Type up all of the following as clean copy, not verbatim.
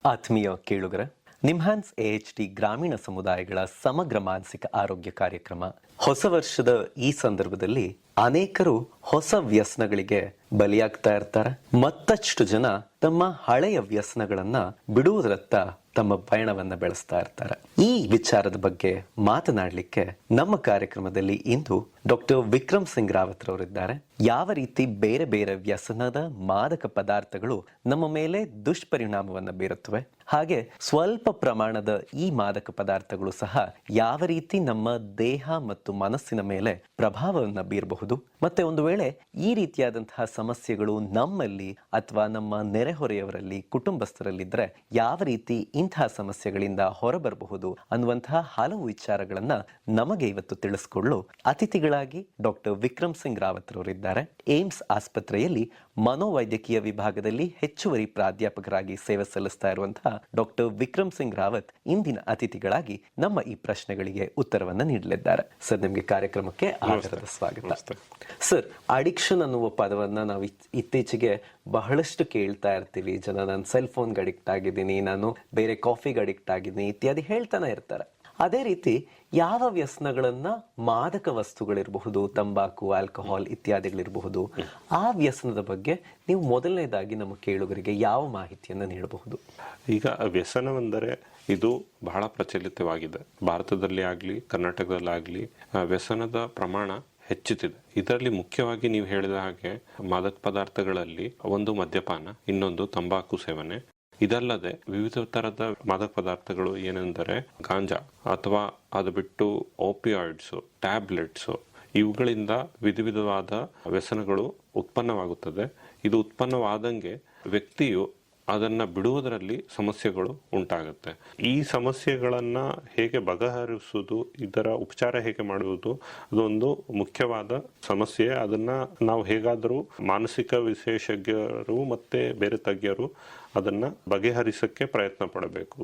ಆತ್ಮೀಯ ಕೇಳುಗರ, ನಿಮ್ಹಾನ್ಸ್ AHT ಗ್ರಾಮೀಣ ಸಮುದಾಯಗಳ ಸಮಗ್ರ ಮಾನಸಿಕ ಆರೋಗ್ಯ ಕಾರ್ಯಕ್ರಮ. ಹೊಸ ವರ್ಷದ ಈ ಸಂದರ್ಭದಲ್ಲಿ ಅನೇಕರು ಹೊಸ ವ್ಯಸನಗಳಿಗೆ ಬಲಿಯಾಗ್ತಾ ಇರ್ತಾರೆ. ಮತ್ತಷ್ಟು ಜನ ತಮ್ಮ ಹಳೆಯ ವ್ಯಸನಗಳನ್ನ ಬಿಡುವುದರತ್ತ ತಮ್ಮ ಪಯಣವನ್ನ ಬೆಳೆಸ್ತಾ ಇರ್ತಾರೆ. ಈ ವಿಚಾರದ ಬಗ್ಗೆ ಮಾತನಾಡಲಿಕ್ಕೆ ನಮ್ಮ ಕಾರ್ಯಕ್ರಮದಲ್ಲಿ ಇಂದು ಡಾಕ್ಟರ್ ವಿಕ್ರಮ್ ಸಿಂಗ್ ರಾವತ್ ರವರಿದ್ದಾರೆ. ಯಾವ ರೀತಿ ಬೇರೆ ಬೇರೆ ವ್ಯಸನದ ಮಾದಕ ಪದಾರ್ಥಗಳು ನಮ್ಮ ಮೇಲೆ ದುಷ್ಪರಿಣಾಮವನ್ನ ಬೀರುತ್ತವೆ, ಹಾಗೆ ಸ್ವಲ್ಪ ಪ್ರಮಾಣದ ಈ ಮಾದಕ ಪದಾರ್ಥಗಳು ಸಹ ಯಾವ ರೀತಿ ನಮ್ಮ ದೇಹ ಮತ್ತು ಮನಸ್ಸಿನ ಮೇಲೆ ಪ್ರಭಾವವನ್ನ ಬೀರಬಹುದು, ಮತ್ತೆ ಒಂದು ವೇಳೆ ಈ ರೀತಿಯಾದಂತಹ ಸಮಸ್ಯೆಗಳು ನಮ್ಮಲ್ಲಿ ಅಥವಾ ನಮ್ಮ ನೆರೆಹೊರೆಯವರಲ್ಲಿ, ಕುಟುಂಬಸ್ಥರಲ್ಲಿದ್ರೆ ಯಾವ ರೀತಿ ಇಂತಹ ಸಮಸ್ಯೆಗಳಿಂದ ಹೊರಬರಬಹುದು ಅನ್ನುವಂತಹ ಹಲವು ವಿಚಾರಗಳನ್ನ ನಮಗೆ ಇವತ್ತು ತಿಳಿಸಿಕೊಳ್ಳಲು ಅತಿಥಿಗಳಾಗಿ ಡಾಕ್ಟರ್ ವಿಕ್ರಮ್ ಸಿಂಗ್ ರಾವತ್ ರವರಿದ್ದಾರೆ. ಏಮ್ಸ್ ಆಸ್ಪತ್ರೆಯಲ್ಲಿ ಮನೋವೈದ್ಯಕೀಯ ವಿಭಾಗದಲ್ಲಿ ಹೆಚ್ಚುವರಿ ಪ್ರಾಧ್ಯಾಪಕರಾಗಿ ಸೇವೆ ಸಲ್ಲಿಸ್ತಾ ಇರುವಂತಹ ಡಾಕ್ಟರ್ ವಿಕ್ರಮ್ ಸಿಂಗ್ ರಾವತ್ ಇಂದಿನ ಅತಿಥಿಗಳಾಗಿ ನಮ್ಮ ಈ ಪ್ರಶ್ನೆಗಳಿಗೆ ಉತ್ತರವನ್ನ ನೀಡಲಿದ್ದಾರೆ. ಸರ್, ನಿಮಗೆ ಕಾರ್ಯಕ್ರಮಕ್ಕೆ ಆಧಾರದ ಸ್ವಾಗತ. ಸರ್, ಅಡಿಕ್ಷನ್ ಅನ್ನುವ ಪದವನ್ನ ನಾವು ಇತ್ತೀಚೆಗೆ ಬಹಳಷ್ಟು ಕೇಳ್ತಾ ಇರ್ತೀವಿ. ಜನ ನಾನು ಸೆಲ್ ಫೋನ್ಗೆ ಅಡಿಕ್ಟ್ ಆಗಿದ್ದೀನಿ, ನಾನು ಬೇರೆ ಕಾಫಿಗೆ ಅಡಿಕ್ಟ್ ಆಗಿದ್ದೀನಿ ಇತ್ಯಾದಿ ಹೇಳ್ತಾನೆ ಇರ್ತಾರೆ. ಅದೇ ರೀತಿ ಯಾವ ವ್ಯಸನಗಳನ್ನ ಮಾದಕ ವಸ್ತುಗಳಿರಬಹುದು, ತಂಬಾಕು, ಆಲ್ಕೋಹಾಲ್ ಇತ್ಯಾದಿಗಳಿರಬಹುದು, ಆ ವ್ಯಸನದ ಬಗ್ಗೆ ನೀವು ಮೊದಲನೇದಾಗಿ ನಮ್ಮ ಕೇಳುಗರಿಗೆ ಯಾವ ಮಾಹಿತಿಯನ್ನ ನೀಡಬಹುದು? ಈಗ ವ್ಯಸನವೆಂದರೆ ಇದು ಬಹಳ ಪ್ರಚಲಿತವಾಗಿದೆ. ಭಾರತದಲ್ಲಿ ಆಗಲಿ ಕರ್ನಾಟಕದಲ್ಲಾಗಲಿ ವ್ಯಸನದ ಪ್ರಮಾಣ ಹೆಚ್ಚುತ್ತಿದೆ. ಇದರಲ್ಲಿ ಮುಖ್ಯವಾಗಿ ನೀವು ಹೇಳಿದ ಹಾಗೆ ಮಾದಕ ಪದಾರ್ಥಗಳಲ್ಲಿ ಒಂದು ಮದ್ಯಪಾನ, ಇನ್ನೊಂದು ತಂಬಾಕು ಸೇವನೆ. ಇದಲ್ಲದೆ ವಿವಿಧ ತರದ ಮಾದಕ ಪದಾರ್ಥಗಳು ಏನೆಂದರೆ ಗಾಂಜಾ ಅಥವಾ ಅದು ಬಿಟ್ಟು ಓಪಿಯಾಯ್ಡ್ಸು, ಟ್ಯಾಬ್ಲೆಟ್ಸು, ಇವುಗಳಿಂದ ವಿಧ ವಿಧವಾದ ವ್ಯಸನಗಳು ಉತ್ಪನ್ನವಾಗುತ್ತದೆ. ಇದು ಉತ್ಪನ್ನವಾದಂಗೆ ವ್ಯಕ್ತಿಯು ಅದನ್ನ ಬಿಡುವುದರಲ್ಲಿ ಸಮಸ್ಯೆಗಳು ಉಂಟಾಗುತ್ತೆ. ಈ ಸಮಸ್ಯೆಗಳನ್ನ ಹೇಗೆ ಬಗೆಹರಿಸುವುದು, ಇದರ ಉಪಚಾರ ಹೇಗೆ ಮಾಡುವುದು, ಅದೊಂದು ಮುಖ್ಯವಾದ ಸಮಸ್ಯೆ. ಅದನ್ನ ನಾವು ಹೇಗಾದರೂ ಮಾನಸಿಕ ವಿಶೇಷಜ್ಞರು ಮತ್ತೆ ಬೇರೆ ತಜ್ಞರು ಅದನ್ನ ಬಗೆಹರಿಸಕ್ಕೆ ಪ್ರಯತ್ನ ಪಡಬೇಕು.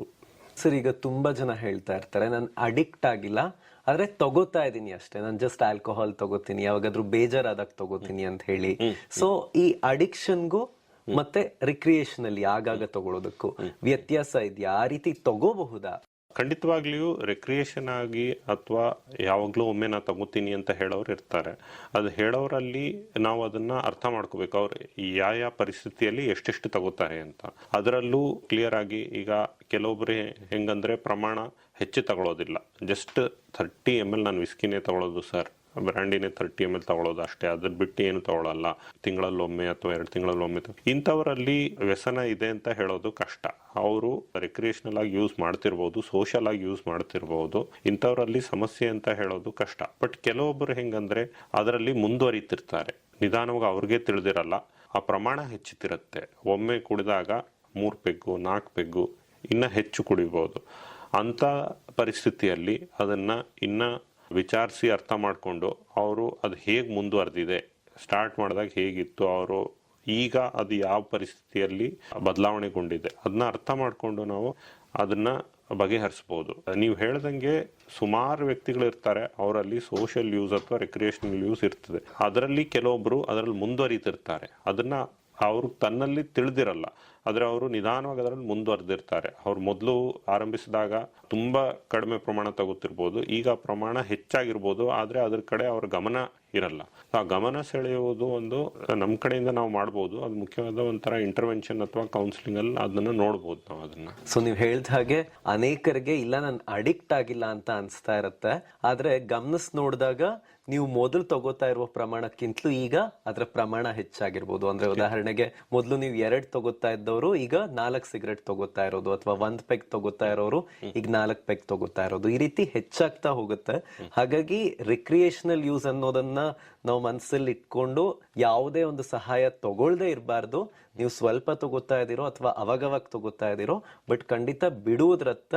ಸರ್, ಈಗ ತುಂಬಾ ಜನ ಹೇಳ್ತಾ ಇರ್ತಾರೆ, ನಾನು ಅಡಿಕ್ಟ್ ಆಗಿಲ್ಲ, ಆದ್ರೆ ತಗೋತಾ ಇದೀನಿ ಅಷ್ಟೇ, ನಾನು ಜಸ್ಟ್ ಆಲ್ಕೋಹಾಲ್ ತಗೋತೀನಿ, ಯಾವಾಗಾದ್ರೂ ಬೇಜಾರಾದಾಗ ತಗೋತೀನಿ ಅಂತ ಹೇಳಿ. ಸೊ ಈ ಅಡಿಕ್ಷನ್ಗೂ ಮತ್ತೆ ರಿಕ್ರಿಯೇಷನಲ್ಲಿ ಆಗಾಗ ತಗೊಳ್ಳೋದಕ್ಕೂ ವ್ಯತ್ಯಾಸ ಇದೆಯಾ? ಆ ರೀತಿ ತಗೋಬಹುದಾ? ಖಂಡಿತವಾಗ್ಲಿಯೂ ರೆಕ್ರಿಯೇಷನ್ ಆಗಿ ಅಥವಾ ಯಾವಾಗ್ಲೂ ಒಮ್ಮೆ ನಾ ತಗೋತೀನಿ ಅಂತ ಹೇಳೋರು ಇರ್ತಾರೆ. ಅದು ಹೇಳೋರಲ್ಲಿ ನಾವು ಅದನ್ನ ಅರ್ಥ ಮಾಡ್ಕೋಬೇಕು, ಅವ್ರು ಯಾವ ಪರಿಸ್ಥಿತಿಯಲ್ಲಿ ಎಷ್ಟೆಷ್ಟು ತಗೋತಾರೆ ಅಂತ. ಅದರಲ್ಲೂ ಕ್ಲಿಯರ್ ಆಗಿ ಈಗ ಕೆಲವೊಬ್ರು ಹೆಂಗಂದ್ರೆ ಪ್ರಮಾಣ ಹೆಚ್ಚು ತಗೊಳ್ಳೋದಿಲ್ಲ, ಜಸ್ಟ್ 30 ml ನಾನು ವಿಸ್ಕಿನೇ ತಗೊಳ್ಳೋದು ಸರ್, ಬ್ರ್ಯಾಂಡಿನೇ 30 ml ತಗೊಳ್ಳೋದು ಅಷ್ಟೇ, ಅದ್ರ ಬಿಟ್ಟು ಏನು ತಗೊಳ್ಳಲ್ಲ, ತಿಂಗಳಲ್ಲೊಮ್ಮೆ ಅಥವಾ 2 ತಿಂಗಳಲ್ಲೊಮ್ಮೆ. ಇಂಥವರಲ್ಲಿ ವ್ಯಸನ ಇದೆ ಅಂತ ಹೇಳೋದು ಕಷ್ಟ. ಅವರು ರಿಕ್ರಿಯೇಷನಲ್ ಆಗಿ ಯೂಸ್ ಮಾಡ್ತಿರ್ಬೋದು, ಸೋಷಿಯಲ್ ಆಗಿ ಯೂಸ್ ಮಾಡ್ತಿರ್ಬೋದು. ಇಂಥವರಲ್ಲಿ ಸಮಸ್ಯೆ ಅಂತ ಹೇಳೋದು ಕಷ್ಟ. ಬಟ್ ಕೆಲವೊಬ್ಬರು ಹೆಂಗಂದ್ರೆ ಅದರಲ್ಲಿ ಮುಂದುವರಿತಿರ್ತಾರೆ, ನಿಧಾನವಾಗಿ ಅವ್ರಿಗೆ ತಿಳಿದಿರಲ್ಲ, ಆ ಪ್ರಮಾಣ ಹೆಚ್ಚುತ್ತಿರುತ್ತೆ. ಒಮ್ಮೆ ಕುಡಿದಾಗ 3 ಪೆಗ್ಗು 4 ಪೆಗ್ಗು ಇನ್ನ ಹೆಚ್ಚು ಕುಡಿಬಹುದು. ಅಂತ ಪರಿಸ್ಥಿತಿಯಲ್ಲಿ ಅದನ್ನ ಇನ್ನ ವಿಚಾರಿಸಿ ಅರ್ಥ ಮಾಡಿಕೊಂಡು ಅವರು ಅದು ಹೇಗೆ ಮುಂದುವರೆದಿದೆ, ಸ್ಟಾರ್ಟ್ ಮಾಡಿದಾಗ ಹೇಗಿತ್ತು, ಅವರು ಈಗ ಅದು ಯಾವ ಪರಿಸ್ಥಿತಿಯಲ್ಲಿ ಬದಲಾವಣೆಗೊಂಡಿದೆ ಅದನ್ನ ಅರ್ಥ ಮಾಡಿಕೊಂಡು ನಾವು ಅದನ್ನ ಬಗೆಹರಿಸಬಹುದು. ನೀವು ಹೇಳ್ದಂಗೆ ಸುಮಾರು ವ್ಯಕ್ತಿಗಳು ಇರ್ತಾರೆ, ಅವರಲ್ಲಿ ಸೋಷಿಯಲ್ ಯೂಸ್ ಅಥವಾ ರಿಕ್ರಿಯೇಷನಲ್ ಯೂಸ್ ಇರ್ತದೆ. ಅದರಲ್ಲಿ ಕೆಲವೊಬ್ರು ಅದರಲ್ಲಿ ಮುಂದುವರಿತಿರ್ತಾರೆ, ಅದನ್ನ ಅವರು ತನ್ನಲ್ಲಿ ತಿಳಿದಿರಲ್ಲ, ಆದರೆ ಅವರು ನಿಧಾನವಾಗಿ ಅದರಲ್ಲಿ ಮುಂದುವರೆದಿರ್ತಾರೆ. ಅವ್ರು ಮೊದಲು ಆರಂಭಿಸಿದಾಗ ತುಂಬಾ ಕಡಿಮೆ ಪ್ರಮಾಣ ತಗೋತಿರ್ಬೋದು, ಈಗ ಪ್ರಮಾಣ ಹೆಚ್ಚಾಗಿರ್ಬೋದು, ಆದ್ರೆ ಅದ್ರ ಕಡೆ ಅವ್ರ ಗಮನ ಇರಲ್ಲ. ಆ ಗಮನ ಸೆಳೆಯುವುದು ಒಂದು ನಮ್ಮ ಕಡೆಯಿಂದ ನಾವು ಮಾಡ್ಬೋದು. ಅದು ಮುಖ್ಯವಾದ ಒಂಥರ ಇಂಟರ್ವೆನ್ಷನ್ ಅಥವಾ ಕೌನ್ಸಿಲಿಂಗ್ ಅಲ್ಲಿ ಅದನ್ನ ನೋಡ್ಬೋದು ನಾವು ಅದನ್ನ. ಸೊ ನೀವು ಹೇಳಿದ ಹಾಗೆ ಅನೇಕರಿಗೆ ಇಲ್ಲ ನಾನು ಅಡಿಕ್ಟ್ ಆಗಿಲ್ಲ ಅಂತ ಅನ್ಸ್ತಾ ಇರತ್ತೆ, ಆದ್ರೆ ಗಮನಿಸ್ ನೋಡಿದಾಗ ನೀವು ಮೊದಲು ತಗೋತಾ ಇರುವ ಪ್ರಮಾಣಕ್ಕಿಂತಲೂ ಈಗ ಅದರ ಪ್ರಮಾಣ ಹೆಚ್ಚಾಗಿರ್ಬೋದು. ಅಂದ್ರೆ ಉದಾಹರಣೆಗೆ ಮೊದಲು ನೀವು 2 ತಗೋತಾ ಇದ್ದವರು ಈಗ 4 ಸಿಗರೆಟ್ ತಗೋತಾ ಇರೋದು, ಅಥವಾ 1 ಪೆಗ್ ತಗೋತಾ ಇರೋರು ಈಗ 4 ಪೆಗ್ ತಗೋತಾ ಇರೋದು, ಈ ರೀತಿ ಹೆಚ್ಚಾಗ್ತಾ ಹೋಗುತ್ತೆ. ಹಾಗಾಗಿ ರಿಕ್ರಿಯೇಷನಲ್ ಯೂಸ್ ಅನ್ನೋದನ್ನ ನಾವು ಮನಸ್ಸಲ್ಲಿ ಇಟ್ಕೊಂಡು ಯಾವುದೇ ಒಂದು ಸಹಾಯ ತಗೊಳ್ದೇ ಇರಬಾರ್ದು. ನೀವು ಸ್ವಲ್ಪ ತಗೋತಾ ಇದೀರೋ ಅಥವಾ ಅವಾಗವಾಗ ತಗೋತಾ ಇದೀರೋ, ಬಟ್ ಖಂಡಿತ ಬಿಡುವುದರತ್ತ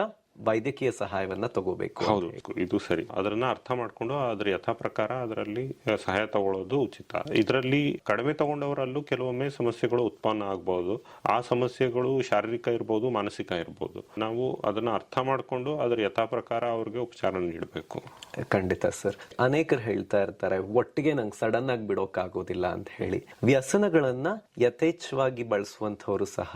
ವೈದ್ಯಕೀಯ ಸಹಾಯವನ್ನ ತಗೋಬೇಕು. ಹೌದು, ಇದು ಸರಿ. ಅದನ್ನ ಅರ್ಥ ಮಾಡ್ಕೊಂಡು ಅದ್ರ ಯಥಾ ಪ್ರಕಾರ ಅದರಲ್ಲಿ ಸಹಾಯ ತಗೊಳ್ಳೋದು ಉಚಿತ. ಇದರಲ್ಲಿ ಕಡಿಮೆ ತಗೊಂಡವರಲ್ಲೂ ಕೆಲವೊಮ್ಮೆ ಸಮಸ್ಯೆಗಳು ಉತ್ಪನ್ನ ಆಗ್ಬಹುದು. ಆ ಸಮಸ್ಯೆಗಳು ಶಾರೀರಿಕ ಇರ್ಬೋದು, ಮಾನಸಿಕ ಇರ್ಬೋದು. ನಾವು ಅದನ್ನ ಅರ್ಥ ಮಾಡ್ಕೊಂಡು ಅದ್ರ ಯಥಾ ಪ್ರಕಾರ ಅವ್ರಿಗೆ ಉಪಚಾರ ನೀಡಬೇಕು. ಖಂಡಿತ ಸರ್. ಅನೇಕರು ಹೇಳ್ತಾ ಇರ್ತಾರೆ, ಒಟ್ಟಿಗೆ ನಂಗೆ ಸಡನ್ ಆಗಿ ಬಿಡೋಕ್ ಆಗೋದಿಲ್ಲ ಅಂತ ಹೇಳಿ. ವ್ಯಸನಗಳನ್ನ ಯಥೇಚ್ಛವಾಗಿ ಬಳಸುವಂತವರು ಸಹ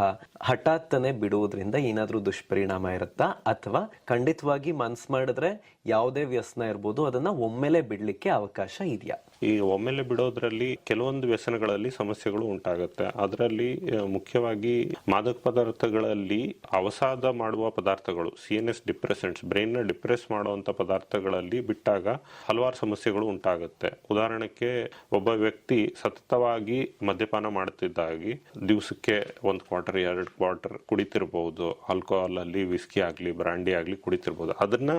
ಹಠಾತ್ತನೆ ಬಿಡುವುದರಿಂದ ಏನಾದ್ರೂ ದುಷ್ಪರಿಣಾಮ ಇರುತ್ತಾ, ಅಥವಾ ಖಂಡಿತವಾಗಿ ಮನ್ಸ್ ಮಾಡಿದ್ರೆ ಯಾವುದೇ ವ್ಯಸನ ಇರ್ಬೋದು ಅದನ್ನ ಒಮ್ಮೆಲೆ ಬಿಡ್ಲಿಕ್ಕೆ ಅವಕಾಶ ಇದೆಯಾ? ಈ ಒಮ್ಮೆಲೆ ಬಿಡೋದ್ರಲ್ಲಿ ಕೆಲವೊಂದು ವ್ಯಸನಗಳಲ್ಲಿ ಸಮಸ್ಯೆಗಳು ಉಂಟಾಗುತ್ತೆ. ಅದರಲ್ಲಿ ಮುಖ್ಯವಾಗಿ ಮಾದಕ ಪದಾರ್ಥಗಳಲ್ಲಿ ಅವಸಾದ ಮಾಡುವ ಪದಾರ್ಥಗಳು, CNS ಡಿಪ್ರೆಸೆಂಟ್ಸ್, ಬ್ರೈನ್ ನ ಡಿಪ್ರೆಸ್ ಮಾಡುವಂತ ಪದಾರ್ಥಗಳಲ್ಲಿ ಬಿಟ್ಟಾಗ ಹಲವಾರು ಸಮಸ್ಯೆಗಳು ಉಂಟಾಗುತ್ತೆ. ಉದಾಹರಣಕ್ಕೆ, ಒಬ್ಬ ವ್ಯಕ್ತಿ ಸತತವಾಗಿ ಮದ್ಯಪಾನ ಮಾಡುತ್ತಿದ್ದಾಗಿ ದಿವಸಕ್ಕೆ 1 ಕ್ವಾರ್ಟರ್ 2 ಕ್ವಾರ್ಟರ್ ಕುಡಿತಿರ್ಬಹುದು. ಆಲ್ಕೋಹಾಲ್ ಅಲ್ಲಿ ವಿಸ್ಕಿ ಆಗ್ಲಿ ಬ್ರಾಂಡಿ ಆಗ್ಲಿ ಕುಡಿತಿರ್ಬಹುದು. ಅದನ್ನ